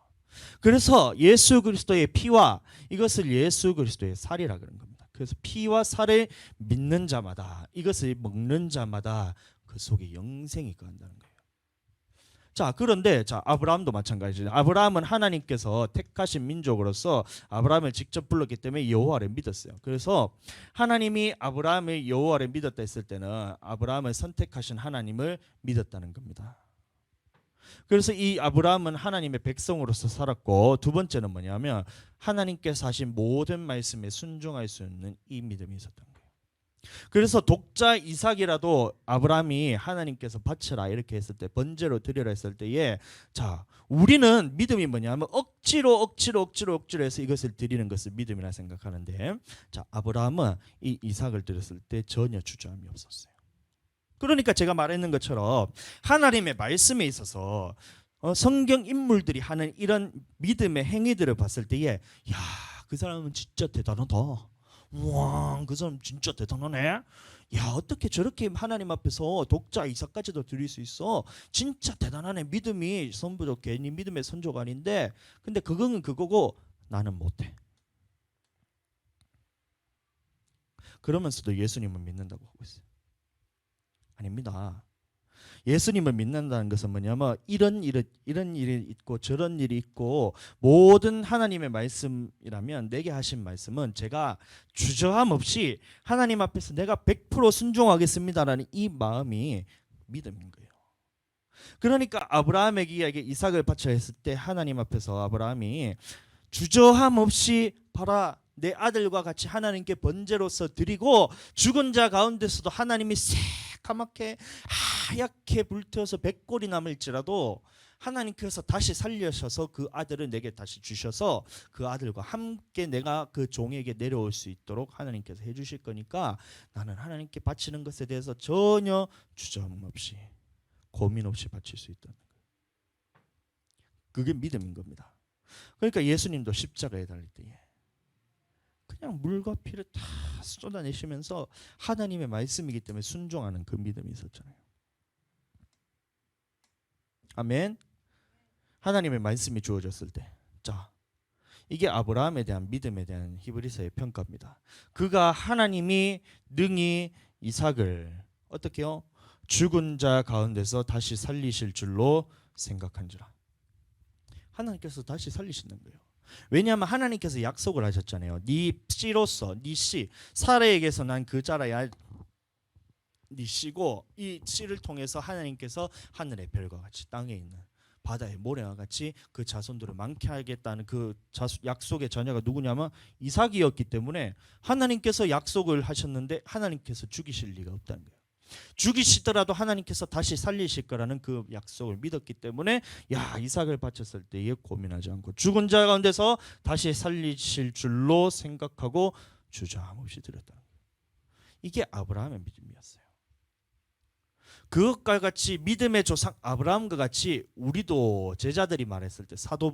그래서 예수 그리스도의 피와 이것을 예수 그리스도의 살이라 그런 겁니다. 그래서 피와 살을 믿는 자마다 이것을 먹는 자마다 그 속에 영생이 거한다는 거예요. 자, 그런데 자 아브라함도 마찬가지죠. 아브라함은 하나님께서 택하신 민족으로서 아브라함을 직접 불렀기 때문에 여호와를 믿었어요. 그래서 하나님이 아브라함을 여호와를 믿었다 했을 때는 아브라함을 선택하신 하나님을 믿었다는 겁니다. 그래서 이 아브라함은 하나님의 백성으로서 살았고 두 번째는 뭐냐면 하나님께서 하신 모든 말씀에 순종할 수 있는 이 믿음이 있었던 거예요. 그래서 독자 이삭이라도 아브라함이 하나님께서 바쳐라 이렇게 했을 때, 번제로 드리라 했을 때에, 자, 우리는 믿음이 뭐냐면 억지로 해서 이것을 드리는 것을 믿음이라 생각하는데, 자, 아브라함은 이 이삭을 드렸을 때 전혀 주저함이 없었어요. 그러니까 제가 말했는 것처럼 하나님의 말씀에 있어서 성경 인물들이 하는 이런 믿음의 행위들을 봤을 때에, 야, 그 사람은 진짜 대단하다. 와, 그 사람 진짜 대단하네. 야, 어떻게 저렇게 하나님 앞에서 독자 이삭까지도 드릴 수 있어? 진짜 대단하네. 믿음이 선부도 괜히 믿음의 선조가 아닌데, 근데 그거는 그거고 나는 못해. 그러면서도 예수님은 믿는다고 하고 있어요. 아닙니다. 예수님을 믿는다는 것은 뭐냐면 이런 일이 있고 저런 일이 있고, 모든 하나님의 말씀이라면, 내게 하신 말씀은 제가 주저함 없이 하나님 앞에서 내가 100% 순종하겠습니다라는 이 마음이 믿음인 거예요. 그러니까 아브라함에게 이삭을 바쳐 했을 때 하나님 앞에서 아브라함이 주저함 없이, 봐라, 내 아들과 같이 하나님께 번제로서 드리고, 죽은 자 가운데서도 하나님이 새까맣게 하얗게 불태워서 100골이 남을지라도 하나님께서 다시 살려셔서 그 아들을 내게 다시 주셔서 그 아들과 함께 내가 그 종에게 내려올 수 있도록 하나님께서 해주실 거니까 나는 하나님께 바치는 것에 대해서 전혀 주저함 없이, 고민 없이 바칠 수 있다는 거예요. 그게 믿음인 겁니다. 그러니까 예수님도 십자가에 달릴 때에 그냥 물과 피를 다 쏟아내시면서 하나님의 말씀이기 때문에 순종하는 그 믿음이 있었잖아요. 아멘. 하나님의 말씀이 주어졌을 때, 자, 이게 아브라함에 대한 믿음에 대한 히브리서의 평가입니다. 그가 하나님이 능히 이삭을 어떻게요? 죽은 자 가운데서 다시 살리실 줄로 생각한지라. 하나님께서 다시 살리시는 거예요. 왜냐하면 하나님께서 약속을 하셨잖아요. 네 씨로서, 네 씨, 사라에게서 난 그 자라야 네 씨고, 이 씨를 통해서 하나님께서 하늘의 별과 같이 땅에 있는 바다의 모래와 같이 그 자손들을 많게 하겠다는 그 약속의 자녀가 누구냐면 이삭이었기 때문에 하나님께서 약속을 하셨는데 하나님께서 죽이실 리가 없다는 거예요. 죽이시더라도 하나님께서 다시 살리실 거라는 그 약속을 믿었기 때문에, 야, 이삭을 바쳤을 때에 고민하지 않고 죽은 자 가운데서 다시 살리실 줄로 생각하고 주저함 없이 드렸다는 거예요. 이게 아브라함의 믿음이었어요. 그것과 같이 믿음의 조상 아브라함과 같이 우리도 제자들이 말했을 때, 사도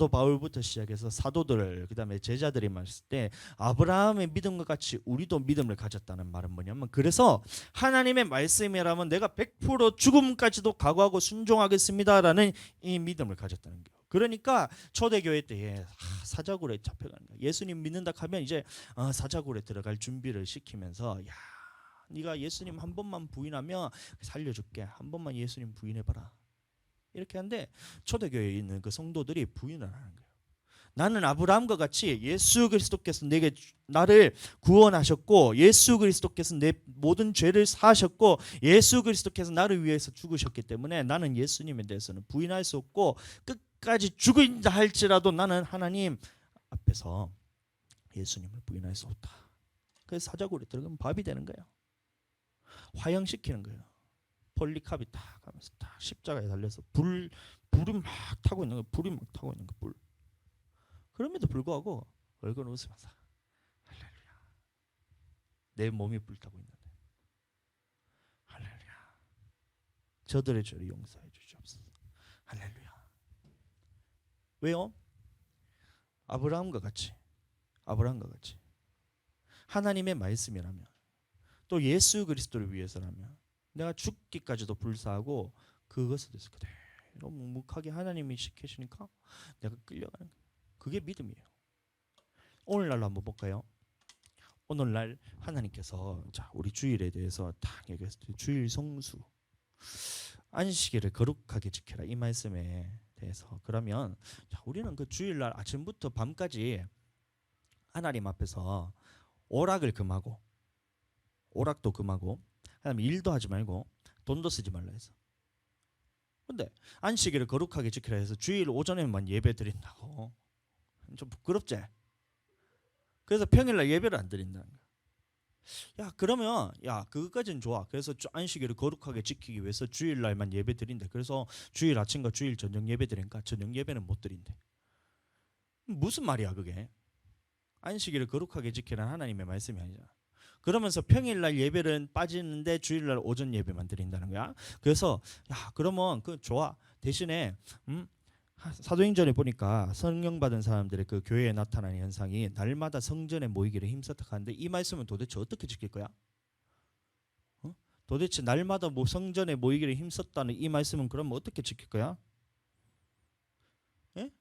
바울부터 시작해서 사도들, 그다음에 제자들이 말했을 때 아브라함의 믿음과 같이 우리도 믿음을 가졌다는 말은 뭐냐면, 그래서 하나님의 말씀이라면 내가 100% 죽음까지도 각오하고 순종하겠습니다라는 이 믿음을 가졌다는 거예요. 그러니까 초대교회 때에 사자굴에 잡혀가는 거예요. 예수님 믿는다 하면 이제 사자굴에 들어갈 준비를 시키면서, 야, 네가 예수님 한 번만 부인하면 살려줄게. 한 번만 예수님 부인해봐라. 이렇게 하는데 초대교회에 있는 그 성도들이 부인을 하는 거예요. 나는 아브라함과 같이 예수 그리스도께서 나를 구원하셨고, 예수 그리스도께서 내 모든 죄를 사하셨고, 예수 그리스도께서 나를 위해서 죽으셨기 때문에 나는 예수님에 대해서는 부인할 수 없고, 끝까지 죽은다 할지라도 나는 하나님 앞에서 예수님을 부인할 수 없다. 그래서 사자굴에 들어가면 밥이 되는 거예요. 화형시키는 거예요. 폴리캅이 딱 가면서 딱 십자가에 달려서 불이 막 타고 있는 거예요. 불이 막 타고 있는 거, 불. 그럼에도 불구하고 얼굴 웃으면서 할렐루야. 내 몸이 불타고 있는데 할렐루야. 저들의 죄를 용서해 주시옵소서. 할렐루야. 왜요? 아브라함과 같이 하나님의 말씀이라면, 또 예수 그리스도를 위해서라면 내가 죽기까지도 불사하고 그것에 대해서 그대로 묵묵하게 하나님이 시키시니까 내가 끌려가는 거예요. 그게 믿음이에요. 오늘날로 한번 볼까요? 오늘날 하나님께서, 자, 우리 주일에 대해서 딱 얘기했을 때, 주일 성수, 안식일을 거룩하게 지켜라, 이 말씀에 대해서. 그러면 자, 우리는 그 주일날 아침부터 밤까지 하나님 앞에서 오락을 금하고, 오락도 금하고, 그다음에 일도 하지 말고 돈도 쓰지 말라 해서. 근데 안식일을 거룩하게 지키라 해서 주일 오전에만 예배 드린다고, 좀 부끄럽지? 그래서 평일날 예배를 안 드린다는 거야. 야 그러면 야 그것까지는 좋아. 그래서 안식일을 거룩하게 지키기 위해서 주일날만 예배 드린대. 그래서 주일 아침과 주일 저녁 예배 드리니까 저녁 예배는 못 드린대. 무슨 말이야 그게? 안식일을 거룩하게 지키라는 하나님의 말씀이 아니잖아. 그러면서 평일날 예배는 빠지는데 주일날 오전 예배만 드린다는 거야. 그래서 야 그러면 그 좋아. 대신에 사도행전에 보니까 성령 받은 사람들의 그 교회에 나타나는 현상이 날마다 성전에 모이기를 힘썼다 하는데 이 말씀은 도대체 어떻게 지킬 거야? 도대체 날마다 뭐 성전에 모이기를 힘썼다는 이 말씀은 그럼 어떻게 지킬 거야? 예?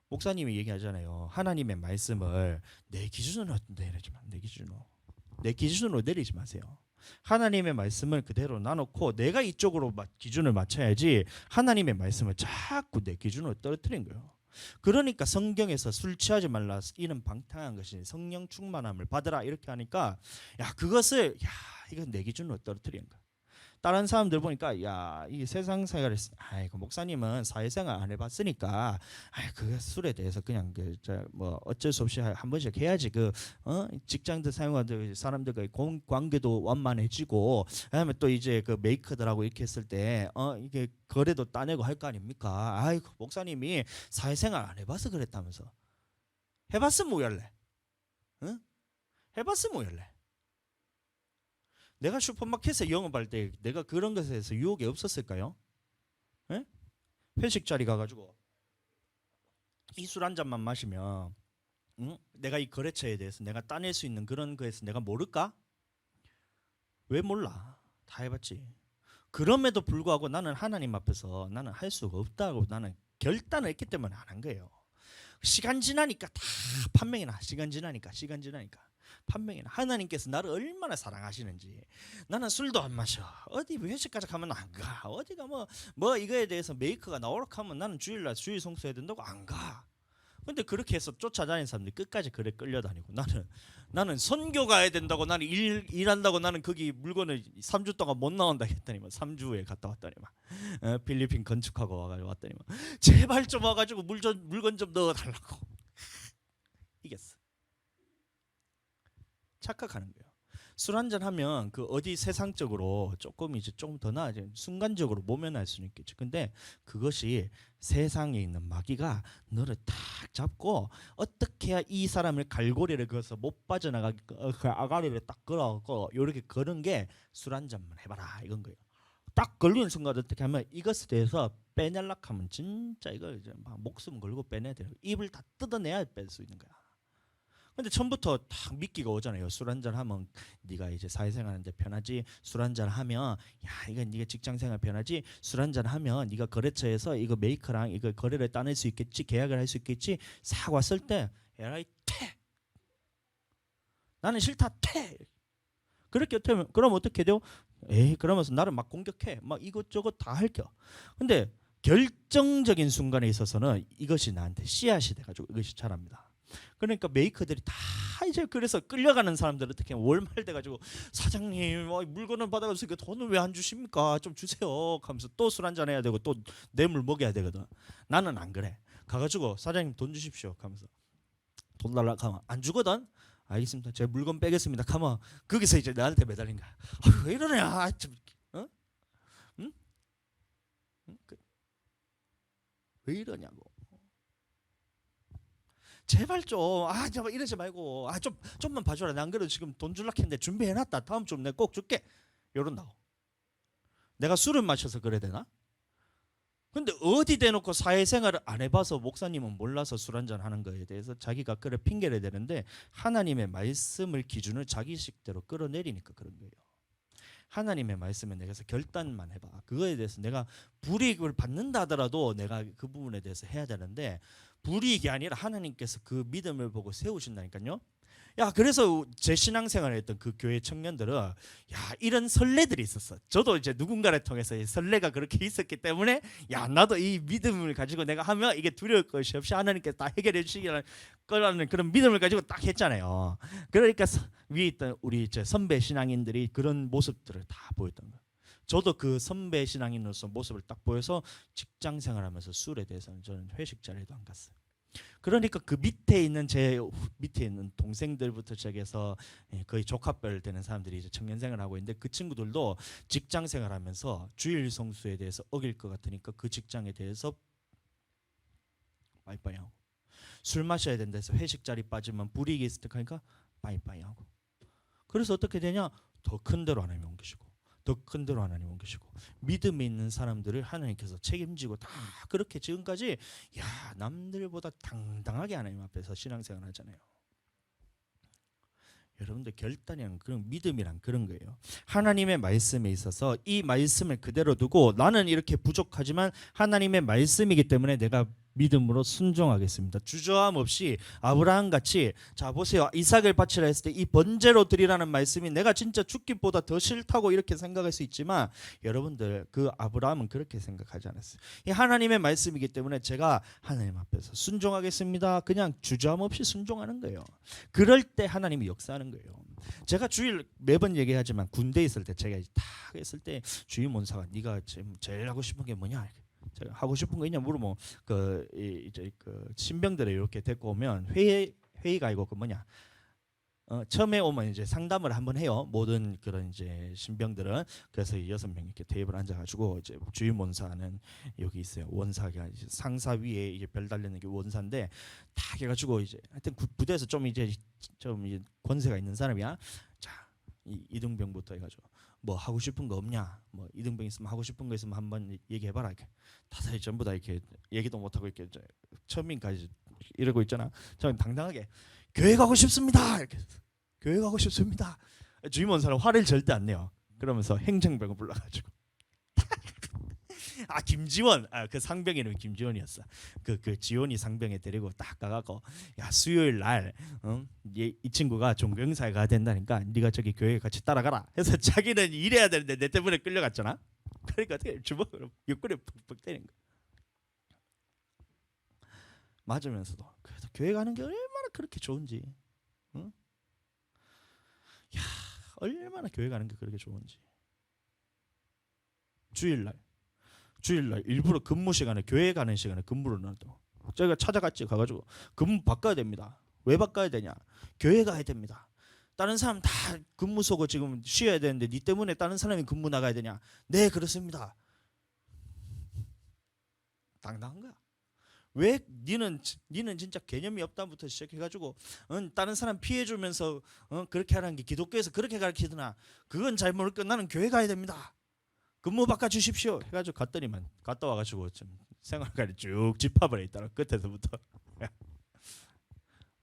목사님이 얘기하잖아요. 하나님의 말씀을 내 기준으로 내리지 마. 내 기준으로 내리지 마세요. 하나님의 말씀을 그대로 놔놓고 내가 이쪽으로 기준을 맞춰야지 하나님의 말씀을 자꾸 내 기준으로 떨어뜨린 거예요. 그러니까 성경에서 술 취하지 말라 이는 방탕한 것이 성령 충만함을 받으라 이렇게 하니까 야 그것을 야 이건 내 기준으로 떨어뜨린 거야. 다른 사람들 보니까 야 이 세상 생활을 아이고 목사님은 사회생활 안 해봤으니까 그 술에 대해서 그냥 뭐 어쩔 수 없이 한 번씩 해야지 직장들 사용하는 사람들과 관계도 완만해지고 그다음에 또 이제 그 메이커들하고 이렇게 했을 때 이게 거래도 따내고 할 거 아닙니까? 아이고 목사님이 사회생활 안 해봐서 그랬다면서 해봤으면 뭐할래? 응? 해봤으면 뭐할래? 내가 슈퍼마켓에 영업할 때 내가 그런 것에 대해서 유혹이 없었을까요? 에? 회식 자리 가가지고 이 술 한 잔만 마시면 내가 이 거래처에 대해서 내가 따낼 수 있는 그런 거에서 내가 모를까? 왜 몰라? 다 해봤지. 그럼에도 불구하고 나는 하나님 앞에서 나는 할 수가 없다고 나는 결단을 했기 때문에 안 한 거예요. 시간 지나니까 다 판명이 나. 시간 지나니까 판명이 나. 하나님께서 나를 얼마나 사랑하시는지. 나는 술도 안 마셔. 어디 회식까지 가면 안 가. 어디가 뭐 이거에 대해서 메이커가 나오라 하면 나는 주일날 주일 송수해야 된다고 안 가. 근데 그렇게 해서 쫓아다니는 사람들이 끝까지 그래 끌려다니고 나는 선교 가야 된다고 나는 일한다고 나는 거기 물건을 3주 동안 못 나온다 했더니만 3주에 갔다 왔더니만 필리핀 건축하고 왔더니만 제발 좀 와가지고 물건 좀 넣어달라고. 이겼어. 착각하는 거예요. 술 한잔 하면 그 어디 세상적으로 조금 이제 조금 더 나아져 순간적으로 모면할 수는 있겠죠. 근데 그것이 세상에 있는 마귀가 너를 탁 잡고 어떻게 해야 이 사람을 갈고리를 그어서 못 빠져나가게 그 아가리를 딱 걸어갖고 이렇게 거는 게 술 한잔만 해봐라 이건 거예요. 딱 걸리는 순간 어떻게 하면 이것에 대해서 빼내려고 하면 진짜 이거 이제 막 목숨 걸고 빼내야 돼요. 입을 다 뜯어내야 뺄 수 있는 거야. 근데 처음부터 딱 미끼가 오잖아요. 술 한잔 하면 네가 이제 사회생활하는데 편하지. 술 한잔 하면 야 이거 네가 직장생활 편하지. 술 한잔 하면 네가 거래처에서 이거 메이커랑 이거 거래를 따낼 수 있겠지. 계약을 할 수 있겠지. 싹 왔을 때 에라이 퇴. 나는 싫다 퇴. 그렇게 되면 그럼 어떻게 돼요? 에이 그러면서 나를 막 공격해. 막 이것저것 다 할겨. 근데 결정적인 순간에 있어서는 이것이 나한테 씨앗이 돼가지고 이것이 자랍니다. 그러니까 메이커들이 다 이제 그래서 끌려가는 사람들 어떻게 월말 돼가지고 사장님 물건을 받아가지고 돈을 왜 안 주십니까? 좀 주세요. 하면서 또 술 한잔 해야 되고 또 뇌물 먹여야 되거든. 나는 안 그래. 가가지고 사장님 돈 주십시오. 하면서 돈 달라 하면 안 주거든. 알겠습니다. 제가 물건 빼겠습니다. 하면 거기서 이제 나한테 매달린 거야. 왜 이러냐? 좀, 응? 왜 이러냐고. 제발 제발 이러지 말고 좀만 봐줘라. 난 그래도 지금 돈 줄라 했는데 준비해놨다. 다음 주 내가 꼭 줄게. 이런다고. 내가 술을 마셔서 그래야 되나? 근데 어디 대놓고 사회생활을 안 해봐서 목사님은 몰라서 술 한잔 하는 거에 대해서 자기가 그래 핑계를 대는데 하나님의 말씀을 기준을 자기 식대로 끌어내리니까 그런 거예요. 하나님의 말씀에 내가서 결단만 해봐. 그거에 대해서 내가 불이익을 받는다 하더라도 내가 그 부분에 대해서 해야 되는데 불이익이 아니라 하나님께서 그 믿음을 보고 세우신다니까요. 야 그래서 제 신앙생활을 했던 그 교회 청년들은 야 이런 선례들이 있었어. 저도 이제 누군가를 통해서 이 선례가 그렇게 있었기 때문에 야 나도 이 믿음을 가지고 내가 하면 이게 두려울 것이 없이 하나님께서 다 해결해 주시라는 거라는 그런 믿음을 가지고 딱 했잖아요. 그러니까 위에 있던 우리 이제 선배 신앙인들이 그런 모습들을 다 보였던 거예요. 저도 그 선배 신앙인으로서 모습을 딱 보여서 직장 생활하면서 술에 대해서는 저는 회식 자리에도 안 갔어요. 그러니까 그 밑에 있는 제 밑에 있는 동생들부터 시작해서 거의 조카뻘 되는 사람들이 이제 청년생활을 하고 있는데 그 친구들도 직장 생활하면서 주일 성수에 대해서 어길 것 같으니까 그 직장에 대해서 빠이빠이 하고, 술 마셔야 된다 해서 회식 자리 빠지면 불이익이 있을 때 하니까 빠이빠이 하고. 그래서 어떻게 되냐? 더 큰 데로 하나님 옮기시고, 더 큰 데로 하나님 옮기시고, 믿음이 있는 사람들을 하나님께서 책임지고 다 그렇게 지금까지 야 남들보다 당당하게 하나님 앞에서 신앙생활 하잖아요. 여러분들 결단이란 그런 믿음이란 그런 거예요. 하나님의 말씀에 있어서 이 말씀을 그대로 두고 나는 이렇게 부족하지만 하나님의 말씀이기 때문에 내가 믿음으로 순종하겠습니다. 주저함 없이 아브라함 같이, 자 보세요, 이삭을 바치라 했을 때 이 번제로 드리라는 말씀이 내가 진짜 죽기보다 더 싫다고 이렇게 생각할 수 있지만 여러분들 그 아브라함은 그렇게 생각하지 않았어요. 이 하나님의 말씀이기 때문에 제가 하나님 앞에서 순종하겠습니다. 그냥 주저함 없이 순종하는 거예요. 그럴 때 하나님이 역사하는 거예요. 제가 주일 매번 얘기하지만 군대에 있을 때 제가 딱 했을 때 주임 원사가 네가 제일 하고 싶은 게 뭐냐, 제가 하고 싶은 거 있냐 물으면 이제 신병들을 이렇게 데리고 오면 회의가 아니고 그 뭐냐, 처음에 오면 이제 상담을 한번 해요. 모든 그런 이제 신병들은. 그래서 6명 이렇게 테이블 앉아가지고 이제 주임 원사는 여기 있어요. 원사가 이제 상사 위에 이게 별 달리는 게 원사인데 딱 해가지고 이제 하여튼 부대에서 좀 이제 권세가 있는 사람이야. 자, 이등병부터 해가지고 뭐 하고 싶은 거 없냐? 뭐 이등병 있으면 하고 싶은 거 있으면 한번 얘기해봐라. 이렇게 다들 전부 다 이렇게 얘기도 못 하고 이렇게 천민까지 이러고 있잖아. 저는 당당하게 교회 가고 싶습니다. 이렇게 교회 가고 싶습니다. 주임원사는 화를 절대 안 내요. 그러면서 행정병을 불러가지고 김지원, 그 상병 이름이 김지원이었어. 그 지원이 상병에 데리고 딱 가갖고 야 수요일 날 이 친구가 종교행사에 가야 된다니까 네가 저기 교회 같이 따라가라 해서 자기는 일해야 되는데 내 때문에 끌려갔잖아. 그러니까 어떻게 주먹으로 옆구리에 푹푹 때린 거야. 맞으면서도 그래도 교회 가는 게 얼마나 그렇게 좋은지, 응? 야 얼마나 교회 가는 게 그렇게 좋은지. 주일날 일부러 근무 시간에 교회 가는 시간에 근무를 넣었다고. 제가 찾아갔지. 가가지고 근무 바꿔야 됩니다. 왜 바꿔야 되냐? 교회 가야 됩니다. 다른 사람 다 근무 서고 지금 쉬어야 되는데 니 때문에 다른 사람이 근무 나가야 되냐? 네 그렇습니다. 당당한 거야. 왜 니는 진짜 개념이 없다부터 시작해가지고 다른 사람 피해주면서 그렇게 하라는 게 기독교에서 그렇게 가르치더나 그건 잘 모르니까 나는 교회 가야 됩니다. 근무 바꿔주십시오 해가지고 갔더니만 갔다 와가지고 좀 생활관리 쭉 집합을 했다가 끝에서부터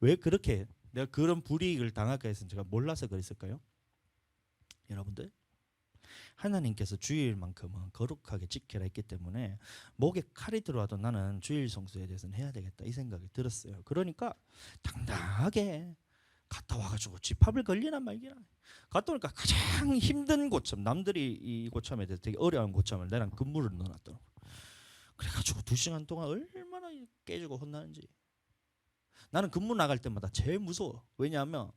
왜 그렇게 내가 그런 불이익을 당할까 해서 제가 몰라서 그랬을까요? 여러분들 하나님께서 주일만큼은 거룩하게 지켜라 했기 때문에 목에 칼이 들어와도 나는 주일 성수에 대해서는 해야 되겠다 이 생각이 들었어요. 그러니까 당당하게 갔다 와가지고 집합을 걸리나 말기나 갔다 오니까 가장 힘든 고참, 남들이 이 고참에 대해서 되게 어려운 고참을 내랑 근무를 넣어놨더라고. 그래가지고 2시간 동안 얼마나 깨지고 혼나는지. 나는 근무 나갈 때마다 제일 무서워. 왜냐하면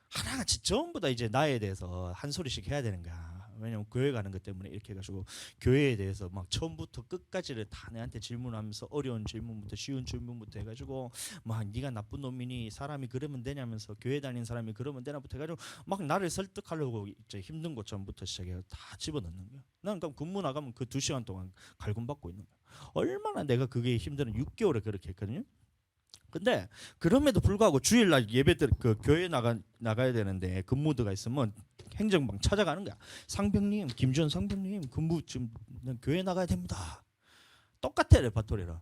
하나같이 전부 다 이제 나에 대해서 한 소리씩 해야 되는 거야. 왜냐면 교회 가는 것 때문에 이렇게 해가지고 교회에 대해서 막 처음부터 끝까지를 다 내한테 질문하면서 어려운 질문부터 쉬운 질문부터 해가지고 막 네가 나쁜 놈이니 사람이 그러면 되냐면서 교회 다니는 사람이 그러면 되나부터 해가지고 막 나를 설득하려고 이제 힘든 것처럼부터 시작해서 다 집어넣는 거야. 나는 그럼 근무 나가면 그 2시간 동안 갈굼받고 있는 거야. 얼마나 내가 그게 힘들은 6개월을 그렇게 했거든요. 근데 그럼에도 불구하고 주일날 예배들 그 교회 나가야 되는데 근무도가 있으면 행정방 찾아가는 거야. 상병님, 김지원 상병님 근무 지금 교회 나가야 됩니다. 똑같아 레파토리라.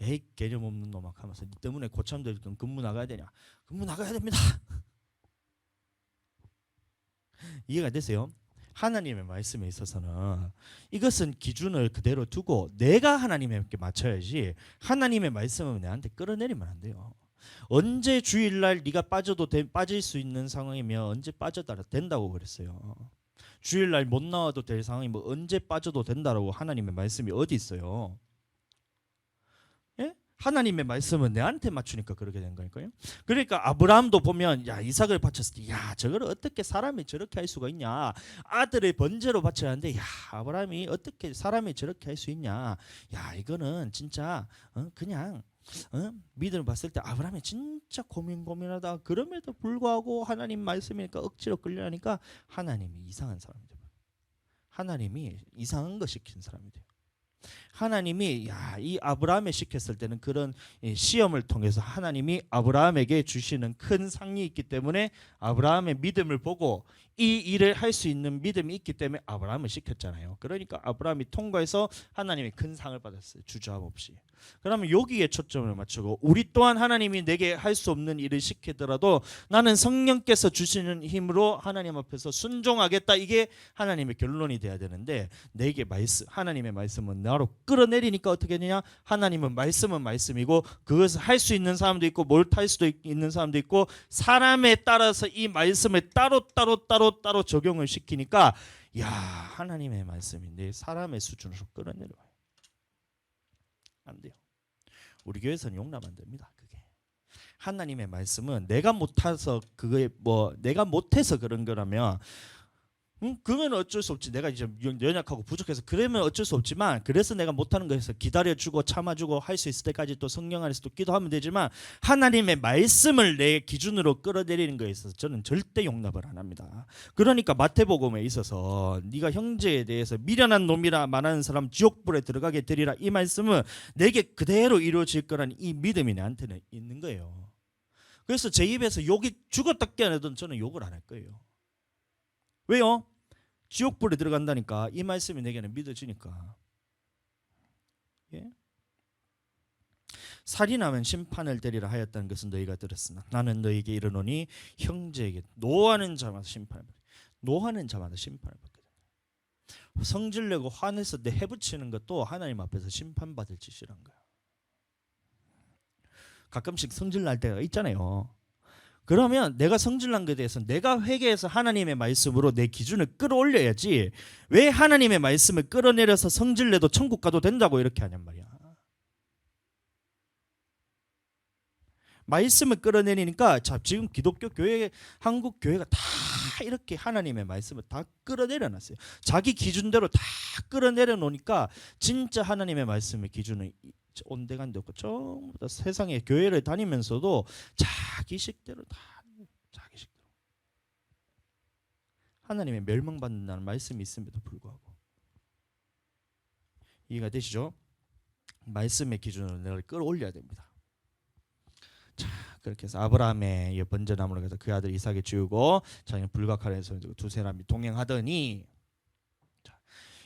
에이 개념 없는 놈아 하면서 니 때문에 고참들 근무 나가야 되냐? 근무 나가야 됩니다. 이해가 되세요? 하나님의 말씀에 있어서는 이것은 기준을 그대로 두고 내가 하나님께 맞춰야지 하나님의 말씀은 내한테 끌어내리면 안 돼요. 언제 주일날 네가 빠질 수 있는 상황이면 언제 빠져도 된다고 그랬어요. 주일날 못 나와도 될 상황이면 언제 빠져도 된다라고 하나님의 말씀이 어디 있어요? 예? 하나님의 말씀은 내한테 맞추니까 그렇게 된 거니까요. 그러니까 아브라함도 보면 야 이삭을 바쳤을 때 야 저걸 어떻게 사람이 저렇게 할 수가 있냐. 아들의 번제로 바쳐야 하는데 야 아브라함이 어떻게 사람이 저렇게 할 수 있냐. 야 이거는 진짜 그냥 믿음을 봤을 때 아브라함이 진짜 고민하다 그럼에도 불구하고 하나님 말씀이니까 억지로 끌려하니까 하나님이 이상한 사람이 돼요. 하나님이 이상한 거 시킨 사람이 돼요. 하나님이 이 아브라함에 시켰을 때는 그런 시험을 통해서 하나님이 아브라함에게 주시는 큰 상이 있기 때문에 아브라함의 믿음을 보고 이 일을 할 수 있는 믿음이 있기 때문에 아브라함을 시켰잖아요. 그러니까 아브라함이 통과해서 하나님이 큰 상을 받았어요. 주저함 없이. 그러면 여기에 초점을 맞추고 우리 또한 하나님이 내게 할 수 없는 일을 시키더라도 나는 성령께서 주시는 힘으로 하나님 앞에서 순종하겠다. 이게 하나님의 결론이 돼야 되는데 내게 하나님의 말씀은 나로 끌어내리니까 어떻게 되냐? 하나님은 말씀이고 그것을 할 수 있는 사람도 있고 못할 수도 있는 사람도 있고 사람에 따라서 이 말씀을 따로 적용을 시키니까 하나님의 말씀이 내 사람의 수준으로 끌어내려와요. 안 돼요. 우리 교회에서는 용납 안 됩니다. 그게 하나님의 말씀은 내가 못해서 그런 거라면 그건 어쩔 수 없지. 내가 이제 연약하고 부족해서 그러면 어쩔 수 없지만 그래서 내가 못하는 거에서 기다려주고 참아주고 할 수 있을 때까지 또 성령 안에서 또 기도하면 되지만 하나님의 말씀을 내 기준으로 끌어내리는 거에 있어서 저는 절대 용납을 안 합니다. 그러니까 마태복음에 있어서 네가 형제에 대해서 미련한 놈이라 말하는 사람 지옥불에 들어가게 되리라 이 말씀은 내게 그대로 이루어질 거라는 이 믿음이 내한테는 있는 거예요. 그래서 제 입에서 욕이 죽었다 깨어나든 저는 욕을 안 할 거예요. 왜요? 지옥불에 들어간다니까. 이 말씀이 내게는 믿어지니까. 예? 살인하면 심판을 대리라 하였다는 것은 너희가 들었으나 나는 너희에게 이르노니 형제에게 노하는 자마다 심판을 받거든. 성질내고 화내서 내 해붙이는 것도 하나님 앞에서 심판받을 짓이란 거야. 가끔씩 성질날 때가 있잖아요. 그러면 내가 성질난 것에 대해서 내가 회개해서 하나님의 말씀으로 내 기준을 끌어올려야지 왜 하나님의 말씀을 끌어내려서 성질내도 천국 가도 된다고 이렇게 하냔 말이야. 말씀을 끌어내리니까 지금 기독교 교회 한국 교회가 다 이렇게 하나님의 말씀을 다 끌어내려놨어요. 자기 기준대로 다 끌어내려 놓으니까 진짜 하나님의 말씀의 기준은 온데간데 없고 전부 다 세상에 교회를 다니면서도 자기식대로 하나님의 멸망받는다는 말씀이 있음에도 불구하고 이해가 되시죠? 말씀의 기준으로 내가 끌어올려야 됩니다. 자, 그렇게 해서 아브라함의 번제나무를 가서 그 아들 이삭에 지우고 자기는 불가카에서 두 사람이 동행하더니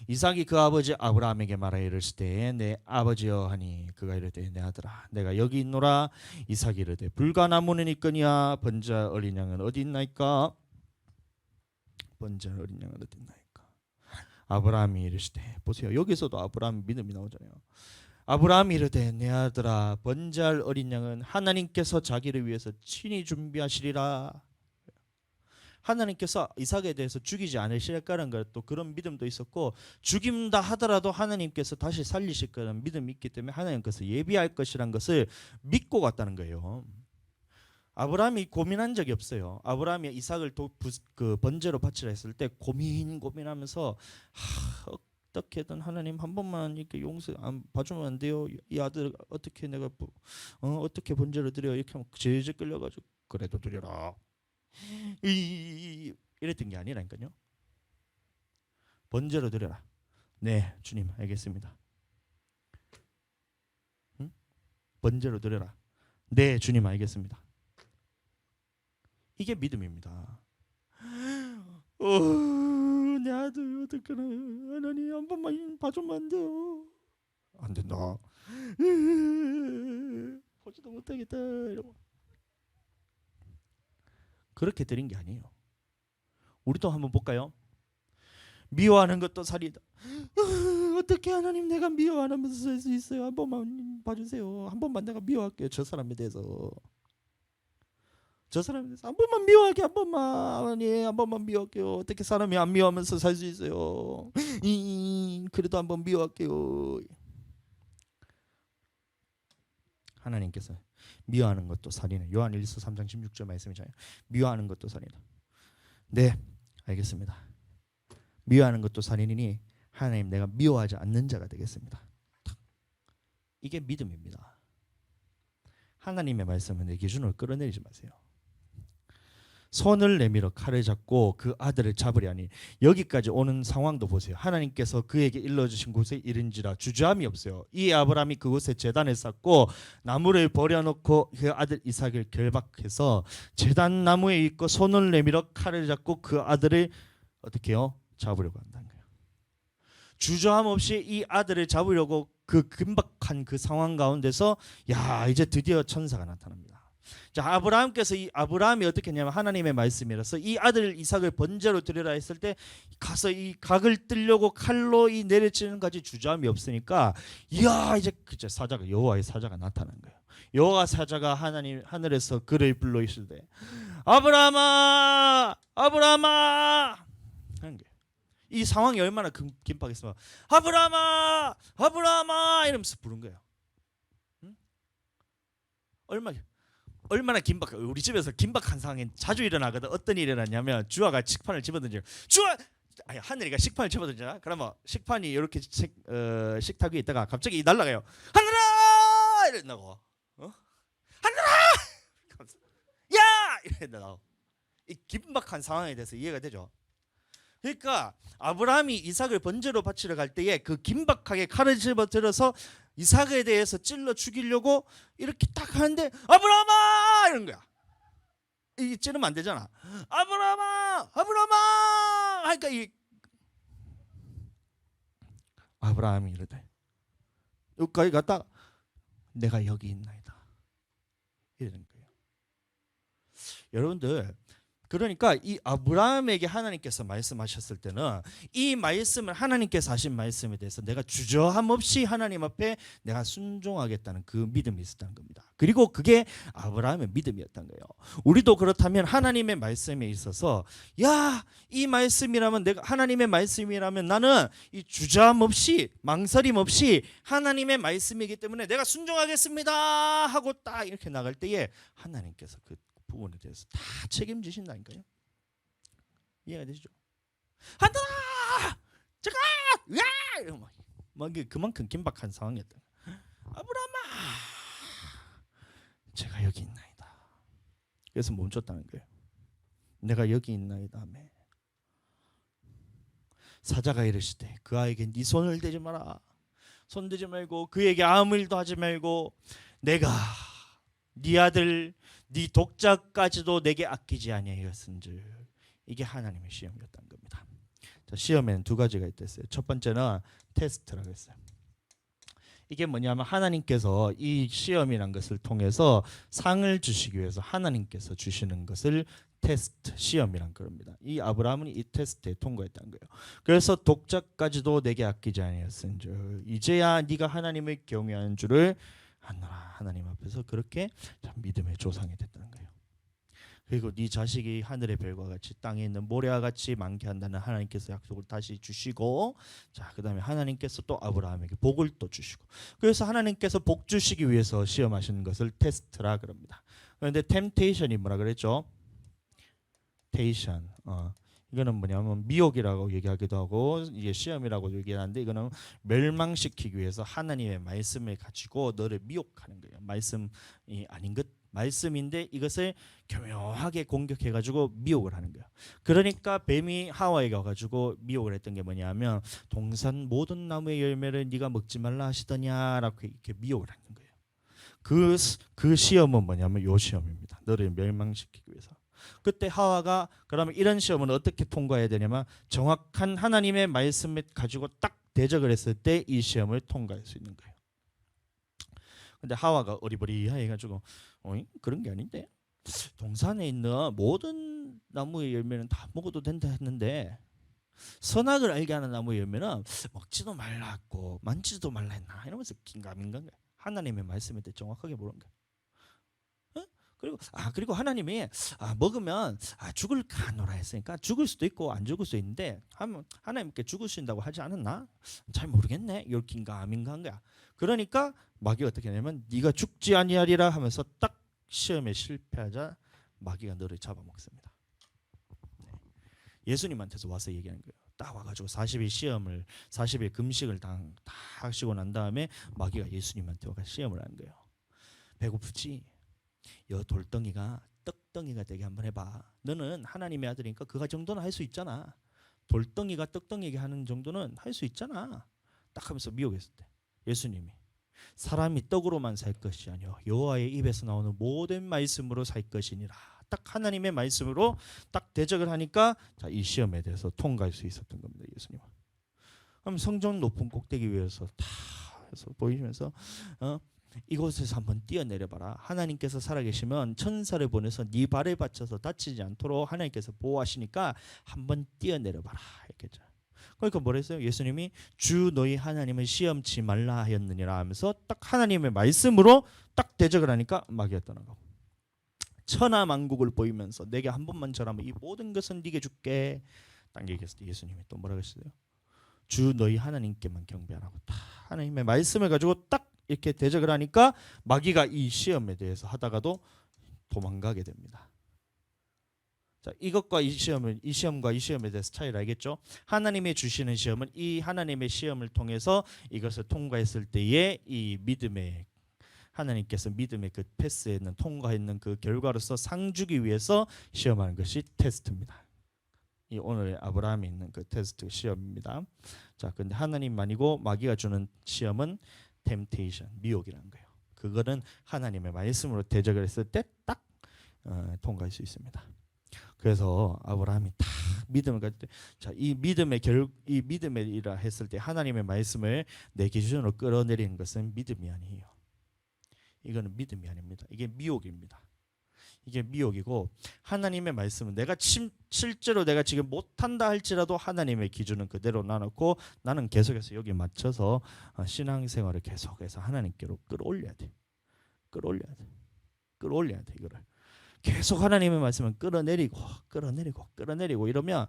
이삭이 그 아버지 아브라함에게 말하여 이르실 때에 내 아버지여 하니 그가 이르되 내 아들아 내가 여기 있노라. 이삭이 이르되 불가나무는 있거니와 번제할 어린 양은 어디 있나이까? 번제할 어린 양은 어디 있나이까? 아브라함이 이르시되 보세요. 여기서도 아브라함 믿음이 나오잖아요. 아브라함이 이르되 내 아들아 번제할 어린 양은 하나님께서 자기를 위해서 친히 준비하시리라. 하나님께서 이삭에 대해서 죽이지 않으실 거라는 것도 그런 믿음도 있었고 죽임다 하더라도 하나님께서 다시 살리실 거라는 믿음이 있기 때문에 하나님께서 예비할 것이란 것을 믿고 갔다는 거예요. 아브라함이 고민한 적이 없어요. 아브라함이 이삭을 번제로 바치라 했을 때 고민하면서 어떻게든 하나님 한 번만 이렇게 용서 안 봐주면 안 돼요? 이 아들 어떻게 내가 어떻게 번제를 드려? 이렇게 하면 제재 끌려가지고 그래도 드려라. 이랬던 게 아니라니까요. 번제로 드려라. 네, 주님 알겠습니다. 응? 번제로 드려라. 네, 주님 알겠습니다. 이게 믿음입니다. 내 아들 어떡하나. 하나님 한 번만 봐주면 안 돼요? 안 된다. 보지도 못하겠다. 이러고. 그렇게 드린 게 아니에요. 우리도 한번 볼까요? 미워하는 것도 살이다. 어떻게 하나님 내가 미워하면서 살 수 있어요? 한 번만 봐주세요. 한 번만 내가 미워할게요. 저 사람에 대해서. 한 번만 미워하게 한 번만 하나님 한 번만 미워할게요. 어떻게 사람이 안 미워하면서 살 수 있어요? 그래도 한 번 미워할게요. 하나님께서 미워하는 것도 살이네. 요한 1서 3장 16절 말씀이잖아요. 미워하는 것도 살이다. 네, 알겠습니다. 미워하는 것도 살인이니 하나님 내가 미워하지 않는 자가 되겠습니다. 이게 믿음입니다. 하나님의 말씀은 내 기준으로 끌어내리지 마세요. 손을 내밀어 칼을 잡고 그 아들을 잡으려니. 여기까지 오는 상황도 보세요. 하나님께서 그에게 일러주신 곳에 이른지라 주저함이 없어요. 이 아브라함이 그곳에 제단을 쌓고 나무를 버려놓고 그 아들 이삭을 결박해서 제단 나무에 있고 손을 내밀어 칼을 잡고 그 아들을 어떻게 해요? 잡으려고 한다는 거예요. 주저함 없이 이 아들을 잡으려고 그 긴박한 그 상황 가운데서 야 이제 드디어 천사가 나타납니다. 자, 아브라함이 어떻게 했냐면 하나님의 말씀이라서 이 아들 이삭을 번제로 드리라 했을 때 가서 이 각을 뜨려고 칼로 이 내려치는 까지 주저함이 없으니까 이야 이제 그제 사자가 여호와의 사자가 나타난 거예요. 여호와 사자가 하늘에서 그를 불러 이르되 아브라함아 아브라함아 하는 거예요. 이 상황이 얼마나 긴박했으면 아브라함아 아브라함아 이러면서 부른 거예요. 응? 얼마나 긴박. 우리 집에서 긴박한 상황이 자주 일어나거든. 어떤 일이 일어나냐면 주아가 식판을 집어던져. 하늘이가 식판을 집어던져. 그러면 식판이 이렇게 식탁 위에 있다가 갑자기 날아가요. 하늘아 이런다고. 하늘아 야 이런다고. 이 긴박한 상황에 대해서 이해가 되죠. 그러니까 아브라함이 이삭을 번제로 바치러 갈 때에 그 긴박하게 칼을 집어들어서 이삭에 대해서 찔러 죽이려고 이렇게 딱 하는데 아브라함아 이런 거야. 이 찌르면 안 되잖아. 아브라함아 아브라함아 하니까 이 아브라함이 이러대. 여기까지 갔다 내가 여기 있나이다 이러는 거예요. 여러분들 그러니까 이 아브라함에게 하나님께서 말씀하셨을 때는 이 말씀을 하나님께서 하신 말씀에 대해서 내가 주저함 없이 하나님 앞에 내가 순종하겠다는 그 믿음이 있었다는 겁니다. 그리고 그게 아브라함의 믿음이었던 거예요. 우리도 그렇다면 하나님의 말씀에 있어서 야, 이 말씀이라면 내가 하나님의 말씀이라면 나는 이 주저함 없이 망설임 없이 하나님의 말씀이기 때문에 내가 순종하겠습니다 하고 딱 이렇게 나갈 때에 하나님께서 그 부분에 대해서 다 책임지신다니까요. 이해가 되시죠? 하늘아, 잠깐, 야, 이러면 막 그만큼 긴박한 상황이었다. 아브라함아, 제가 여기 있나이다. 그래서 멈췄다는 거예요. 내가 여기 있나이다. 아멘. 사자가 이르시되 그 아이에게 네 손을 대지 마라. 손 대지 말고 그에게 아무 일도 하지 말고 내가 네 아들 네 독자까지도 내게 아끼지 아니하였은즉. 이게 하나님의 시험이었다는 겁니다. 자, 시험에는 두 가지가 있댔어요. 첫 번째는 테스트라고 했어요. 이게 뭐냐면 하나님께서 이 시험이란 것을 통해서 상을 주시기 위해서 하나님께서 주시는 것을 테스트, 시험이란 겁니다. 이 아브라함은 이 테스트에 통과했다는 거예요. 그래서 독자까지도 내게 아끼지 아니하였은즉 이제야 네가 하나님을 경외하는 줄을 하나님 앞에서 그렇게 믿음의 조상이 됐다는 거예요. 그리고 네 자식이 하늘의 별과 같이 땅에 있는 모래와 같이 많게 한다는 하나님께서 약속을 다시 주시고, 자 그다음에 하나님께서 또 아브라함에게 복을 또 주시고, 그래서 하나님께서 복 주시기 위해서 시험하시는 것을 테스트라 그럽니다. 그런데 템테이션이 뭐라 그랬죠? 테이션. 이거는 뭐냐면 미혹이라고 얘기하기도 하고 이게 시험이라고 얘기하는데, 이거는 멸망시키기 위해서 하나님의 말씀을 가지고 너를 미혹하는 거예요. 말씀이 아닌 것, 말씀인데 이것을 교묘하게 공격해가지고 미혹을 하는 거예요. 그러니까 뱀이 하와에게 와가지고 미혹을 했던 게 뭐냐면 동산 모든 나무의 열매를 네가 먹지 말라 하시더냐라고 이렇게 미혹을 하는 거예요. 그 시험은 뭐냐면 요 시험입니다. 너를 멸망시키기 위해서. 그때 하와가 그러면 이런 시험은 어떻게 통과해야 되냐면 정확한 하나님의 말씀을 가지고 딱 대적을 했을 때 이 시험을 통과할 수 있는 거예요. 근데 하와가 어리버리하게 해가지고 그런 게 아닌데 동산에 있는 모든 나무의 열매는 다 먹어도 된다 했는데 선악을 알게 하는 나무의 열매는 먹지도 말라고 만지지도 말라 했나 이러면서 긴가민가 하나님의 말씀에 대해 정확하게 모르는 거예요. 그리고 하나님이 먹으면 죽을 까노라 했으니까 죽을 수도 있고 안 죽을 수도 있는데 하나님께 죽으신다고 하지 않았나? 잘 모르겠네. 이렇게인가 아민가 한 거야. 그러니까 마귀가 어떻게 하냐면 네가 죽지 아니하리라 하면서 딱 시험에 실패하자 마귀가 너를 잡아먹습니다. 예수님한테서 와서 얘기하는 거예요. 딱 와가지고 40일 금식을 다 하시고 난 다음에 마귀가 예수님한테 와서 시험을 하는 거예요. 배고프지? 여 돌덩이가 떡덩이가 되게 한번 해봐. 너는 하나님의 아들이니까 그가 정도는 할 수 있잖아. 돌덩이가 떡덩이게 하는 정도는 할 수 있잖아. 딱 하면서 미혹했을 때 예수님이 사람이 떡으로만 살 것이 아니요 여호와의 입에서 나오는 모든 말씀으로 살 것이니라. 딱 하나님의 말씀으로 딱 대적을 하니까 자, 이 시험에 대해서 통과할 수 있었던 겁니다. 예수님은. 그럼 성전 높은 꼭대기 위에서 다 해서 보이면서 이곳에서 한번 뛰어내려봐라. 하나님께서 살아계시면 천사를 보내서 네 발에 받쳐서 다치지 않도록 하나님께서 보호하시니까 한번 뛰어내려봐라 이렇게죠. 그러니까 뭐랬어요? 예수님이 주 너희 하나님을 시험치 말라 하였느니라 하면서 딱 하나님의 말씀으로 딱 대적을 하니까 마귀가 떠나가고 천하만국을 보이면서 내게 한 번만 절하면 이 모든 것은 네게 줄게. 딱 얘기했을 때 예수님이 또 뭐라고 했어요? 주 너희 하나님께만 경배하라고 딱 하나님의 말씀을 가지고 딱 이렇게 대적을 하니까 마귀가 이 시험에 대해서 하다가도 도망가게 됩니다. 자, 이것과 이 시험과 이 시험에 대해서 차이를 알겠죠? 하나님이 주시는 시험은 이 하나님의 시험을 통해서 이것을 통과했을 때의 이 믿음의 하나님께서 믿음의 그 패스에는 통과했는 그 결과로서 상 주기 위해서 시험하는 것이 테스트입니다. 이 오늘 아브라함이 있는 그 테스트 시험입니다. 자, 근데 하나님만이고 마귀가 주는 시험은 템테이션, 미혹이라는 거예요. 그거는 하나님의 말씀으로 대적을 했을 때 딱 통과할 수 있습니다. 그래서 아브라함이 다 믿음을 가질 때, 자, 이 믿음이라 했을 때 하나님의 말씀을 내 기준으로 끌어내리는 것은 믿음이 아니에요. 이거는 믿음이 아닙니다. 이게 미혹입니다. 이게 미혹이고 하나님의 말씀은 내가 실제로 내가 지금 못한다 할지라도 하나님의 기준은 그대로 놔놓고 나는 계속해서 여기 맞춰서 신앙생활을 계속해서 하나님께로 끌어올려야 돼. 끌어올려야 돼. 이거를 계속 하나님의 말씀은 끌어내리고 이러면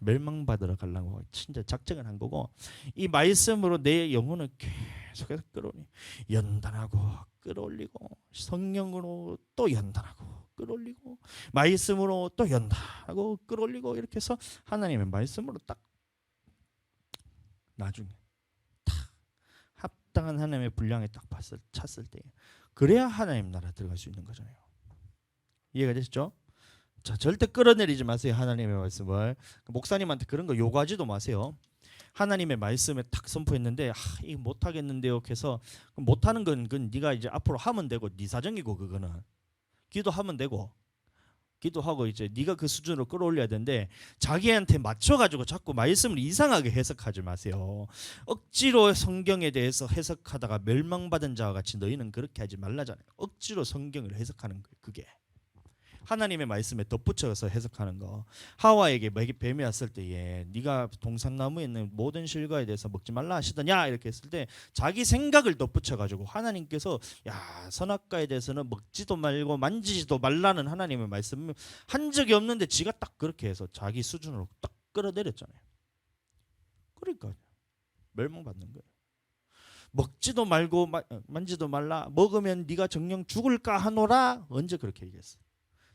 멸망받으러 가려고 진짜 작정을 한 거고, 이 말씀으로 내 영혼을 계속해서 끌어올리 연단하고 끌어올리고 성령으로 또 연단하고 끌어올리고 말씀으로 또 연단하고 끌어올리고 이렇게 해서 하나님의 말씀으로 딱 나중에 딱 합당한 하나님의 분량에 딱 찼을 때 그래야 하나님 나라 들어갈 수 있는 거잖아요. 이해가 되시죠? 자, 절대 끌어내리지 마세요. 하나님의 말씀을 목사님한테 그런 거 요구하지도 마세요. 하나님의 말씀에 딱 선포했는데 이거 못하겠는데요. 그래서 못하는 건 그건 네가 이제 앞으로 하면 되고 네 사정이고, 그거는 기도하면 되고 기도하고 이제 네가 그 수준으로 끌어올려야 되는데 자기한테 맞춰가지고 자꾸 말씀을 이상하게 해석하지 마세요. 억지로 성경에 대해서 해석하다가 멸망받은 자와 같이 너희는 그렇게 하지 말라잖아요. 억지로 성경을 해석하는 거예요. 그게 하나님의 말씀에 덧붙여서 해석하는 거. 하와에게 뱀이 왔을 때에 네가 동산나무에 있는 모든 실과에 대해서 먹지 말라 하시더냐 이렇게 했을 때 자기 생각을 덧붙여가지고 하나님께서 야 선악과에 대해서는 먹지도 말고 만지지도 말라는 하나님의 말씀을 한 적이 없는데 지가 딱 그렇게 해서 자기 수준으로 딱 끌어내렸잖아요. 그러니까 멸망받는 거예요. 먹지도 말고 만지도 말라, 먹으면 네가 정령 죽을까 하노라, 언제 그렇게 얘기했어?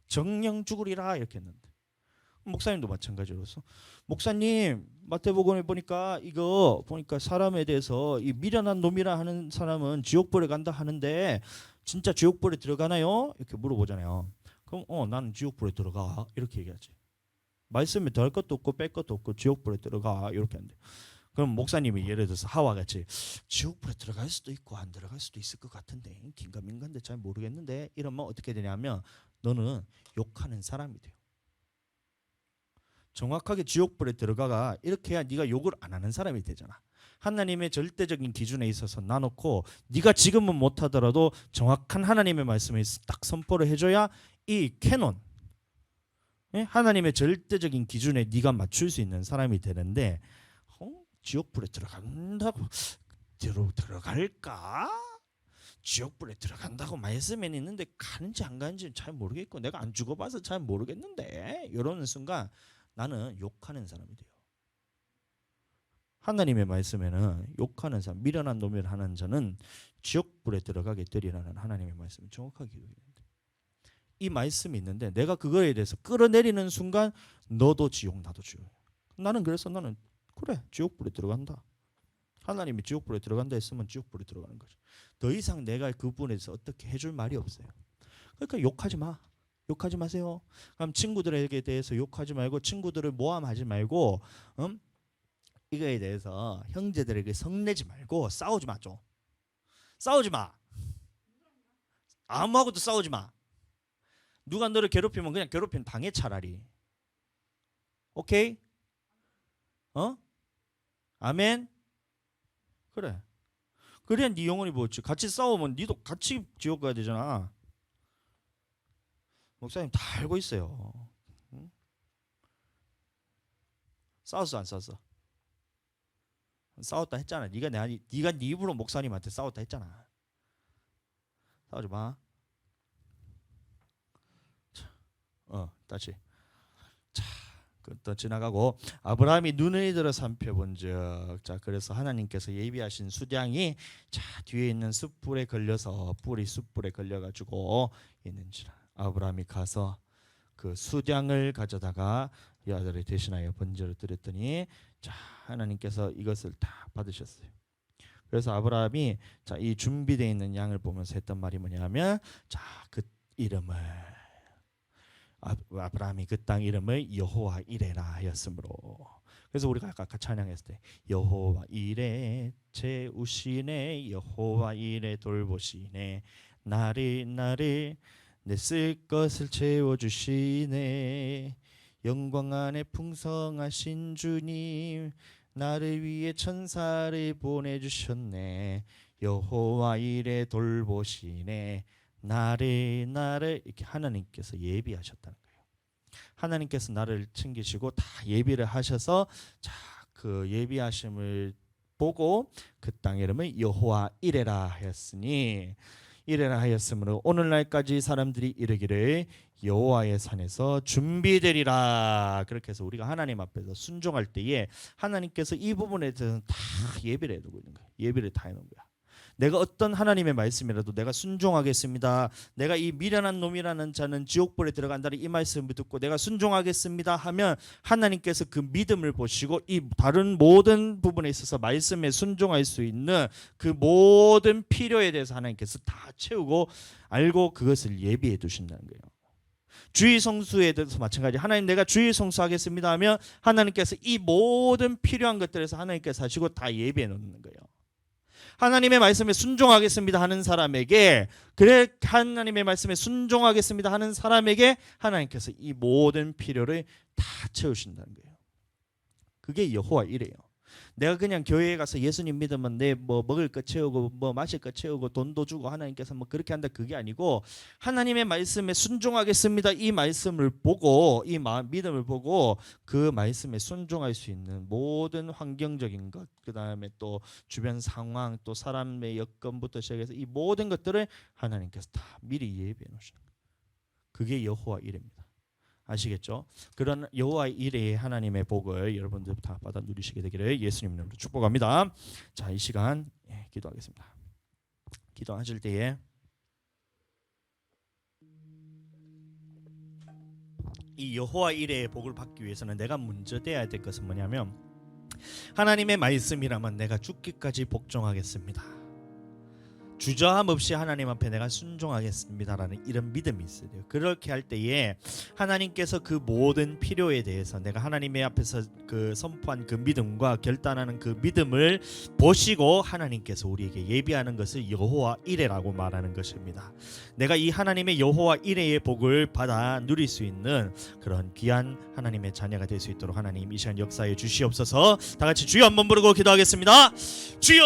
정령 죽으리라 이렇게 했는데, 목사님도 마찬가지로서 목사님 마태복음에 보니까 이거 보니까 사람에 대해서 이 미련한 놈이라 하는 사람은 지옥불에 간다 하는데 진짜 지옥불에 들어가나요? 이렇게 물어보잖아요. 그럼 나는 지옥불에 들어가 이렇게 얘기하지. 말씀에 더할 것도 없고 뺄 것도 없고 지옥불에 들어가 이렇게 하는데, 그럼 목사님이 예를 들어서 하와 같이 지옥불에 들어갈 수도 있고 안 들어갈 수도 있을 것 같은데 긴가민가인데 잘 모르겠는데 이러면 어떻게 되냐면 너는 욕하는 사람이 돼요. 정확하게 지옥불에 들어가가 이렇게 해야 네가 욕을 안 하는 사람이 되잖아. 하나님의 절대적인 기준에 있어서 나놓고 네가 지금은 못하더라도 정확한 하나님의 말씀을 딱 선포를 해줘야 이 캐논, 하나님의 절대적인 기준에 네가 맞출 수 있는 사람이 되는데 지옥불에 들어간다고 들어갈까? 지옥불에 들어간다고 말씀에는 있는데 가는지 안 가는지 잘 모르겠고 내가 안 죽어봐서 잘 모르겠는데 이러는 순간 나는 욕하는 사람이 돼요. 하나님의 말씀에는 욕하는 사람, 미련한 놈이라 하는 자는 지옥불에 들어가게 되리라는 하나님의 말씀이 정확하게 기록되는데, 이 말씀이 있는데 내가 그거에 대해서 끌어내리는 순간 너도 지옥 나도 지옥. 나는 그래서 나는 그래 지옥불에 들어간다. 하나님이 지옥불에 들어간다 했으면 지옥불에 들어가는 거죠. 더 이상 내가 그 부분에서 어떻게 해줄 말이 없어요. 그러니까 욕하지 마. 욕하지 마세요. 그럼 친구들에게 대해서 욕하지 말고 친구들을 모함하지 말고 이거에 대해서 형제들에게 성내지 말고 싸우지 마 좀. 싸우지 마. 아무하고도 싸우지 마. 누가 너를 괴롭히면 그냥 괴롭히는 당해 차라리. 오케이? 아멘? 그래. 그래야 네 영혼이 뭐지? 같이 싸우면 니도 같이 지옥 가야 되잖아. 목사님 다 알고 있어요. 응? 싸웠어 안 싸웠어? 싸웠다 했잖아. 네가 네 입으로 목사님한테 싸웠다 했잖아. 싸우지 마. 다시. 자, 또 지나가고 아브라함이 눈을 들어 살펴본즉, 자 그래서 하나님께서 예비하신 수량이 자 뒤에 있는 숯불에 걸려서 뿔이 숯불에 걸려가지고 있는지라. 아브라함이 가서 그 수량을 가져다가 이 아들을 대신하여 번제로 드렸더니 자 하나님께서 이것을 다 받으셨어요. 그래서 아브라함이 자 이 준비되어 있는 양을 보면서 했던 말이 뭐냐면 자 그 이름을 아브라함이 그 땅 이름을 여호와 이레라 하였으므로. 그래서 우리가 아까 찬양했을 때 여호와 이레 채우시네 여호와 이레 돌보시네 나를 내 쓸 것을 채워주시네 영광 안에 풍성하신 주님 나를 위해 천사를 보내주셨네 여호와 이레 돌보시네 나를 이렇게 하나님께서 예비하셨다는 거예요. 하나님께서 나를 챙기시고 다 예비를 하셔서 자 그 예비하심을 보고 그 땅 이름을 여호와 이레라 하였으니 이레라 하였으므로 오늘날까지 사람들이 이르기를 여호와의 산에서 준비되리라. 그렇게 해서 우리가 하나님 앞에서 순종할 때에 하나님께서 이 부분에 대해서는 다 예비를 해두고 있는 거예요. 예비를 다 해놓은 거야. 내가 어떤 하나님의 말씀이라도 내가 순종하겠습니다. 내가 이 미련한 놈이라는 자는 지옥불에 들어간다는 이 말씀을 듣고 내가 순종하겠습니다 하면 하나님께서 그 믿음을 보시고 이 다른 모든 부분에 있어서 말씀에 순종할 수 있는 그 모든 필요에 대해서 하나님께서 다 채우고 알고 그것을 예비해 두신다는 거예요. 주의 성수에 대해서 마찬가지. 하나님 내가 주의 성수하겠습니다 하면 하나님께서 이 모든 필요한 것들에서 하나님께서 하시고 다 예비해 놓는 거예요. 하나님의 말씀에 순종하겠습니다 하는 사람에게 그래 하나님의 말씀에 순종하겠습니다 하는 사람에게 하나님께서 이 모든 필요를 다 채우신다는 거예요. 그게 여호와 이래요. 내가 그냥 교회에 가서 예수님 믿으면 내 뭐 먹을 것 채우고 뭐 마실 것 채우고 돈도 주고 하나님께서 뭐 그렇게 한다 그게 아니고 하나님의 말씀에 순종하겠습니다 이 말씀을 보고 이 믿음을 보고 그 말씀에 순종할 수 있는 모든 환경적인 것 그다음에 또 주변 상황 또 사람의 여건부터 시작해서 이 모든 것들을 하나님께서 다 미리 예비해 놓으시는 거예요. 그게 여호와 이레입니다. 아시겠죠? 그런 여호와 이레의 하나님의 복을 여러분들 다 받아 누리시게 되기를 예수님 이름으로 축복합니다. 자, 이 시간 기도하겠습니다. 기도하실 때에 이 여호와 이레의 복을 받기 위해서는 내가 먼저 돼야 될 것은 뭐냐면 하나님의 말씀이라면 내가 죽기까지 복종하겠습니다. 주저함 없이 하나님 앞에 내가 순종하겠습니다라는 이런 믿음이 있어요. 그렇게 할 때에 하나님께서 그 모든 필요에 대해서 내가 하나님의 앞에서 그 선포한 그 믿음과 결단하는 그 믿음을 보시고 하나님께서 우리에게 예비하는 것을 여호와 이레라고 말하는 것입니다. 내가 이 하나님의 여호와 이레의 복을 받아 누릴 수 있는 그런 귀한 하나님의 자녀가 될 수 있도록 하나님 이 시간 역사해 주시옵소서. 다 같이 주여 한번 부르고 기도하겠습니다. 주여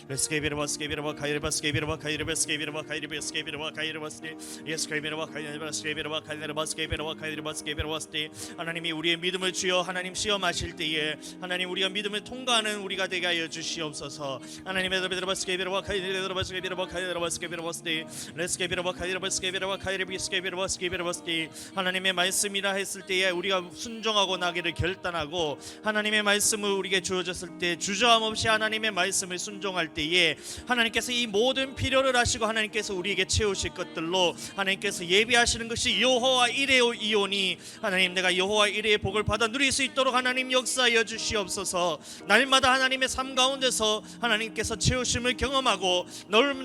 레스케비르바 스케비르바 카이르바 스케비르바 카이르바 스케비르바 카이르바 스케비르바 카이르바 스케 예스케비르바 카이르바 스케비르바 카이르바 스케비르바 카이르바 스케비르바 스테 하나님이 우리의 믿음을 주여 하나님 시험하실 때에 하나님 우리가 믿음을 통과하는 우리가 되게 하여 주시옵소서. 하나님의 베드로바 스케비르바 카이르바 스케비르바 카이르바 스케비르바 스테 레스케비르바 카이르바 스케비르바 카이르비 스케비르바 스케비르바 스테 하나님의 말씀이라 했을 때에 우리가 순종하고 나기를 결단하고 하나님의 말씀을 우리에게 주어졌을 때 주저함 없이 하나님의 말씀을 순종할 순종할 때에 하나님께서 이 모든 필요를 하시고 하나님께서 우리에게 채우실 것들로 하나님께서 예비하시는 것이 여호와 이레오 이오니 하나님 내가 여호와 이레의 복을 받아 누릴 수 있도록 하나님 역사하여 주시옵소서. 날마다 하나님의 삶 가운데서 하나님께서 채우심을 경험하고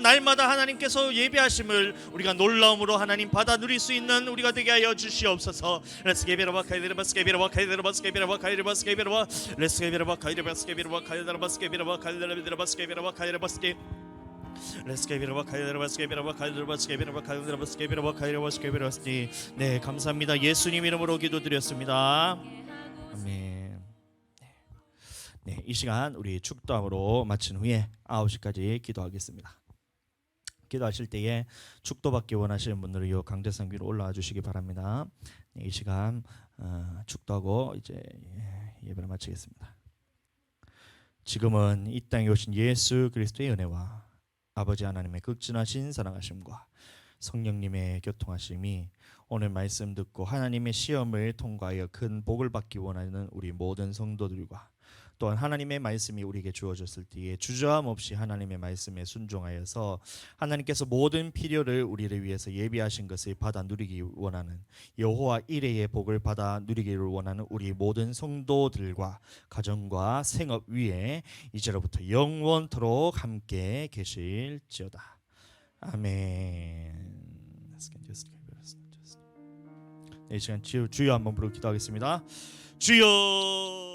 날마다 하나님께서 예비하심을 우리가 놀라움으로 하나님 받아 누릴 수 있는 우리가 되게 하여 주시옵소서. 네, 감사합니다. 예수님 이름으로 기도드렸습니다. 아멘. 네, 이 시간 우리 축도함으로 마친 후에 9시까지 기도하겠습니다. 기도하실 때에 축도받기 원하시는 분들은 이 강대상 위로 올라와 주시기 바랍니다. 네, 이 시간 축도하고 이제 예배를 마치겠습니다. 지금은 이 땅에 오신 예수 그리스도의 은혜와 아버지 하나님의 극진하신 사랑하심과 성령님의 교통하심이 오늘 말씀 듣고 하나님의 시험을 통과하여 큰 복을 받기 원하는 우리 모든 성도들과 또한 하나님의 말씀이 우리에게 주어졌을 때에 주저함 없이 하나님의 말씀에 순종하여서 하나님께서 모든 필요를 우리를 위해서 예비하신 것을 받아 누리기 원하는 여호와 이레의 복을 받아 누리기를 원하는 우리 모든 성도들과 가정과 생업 위에 이제로부터 영원토록 함께 계실지어다. 아멘. 이 시간 주여 한번 부르고 기도하겠습니다. 주여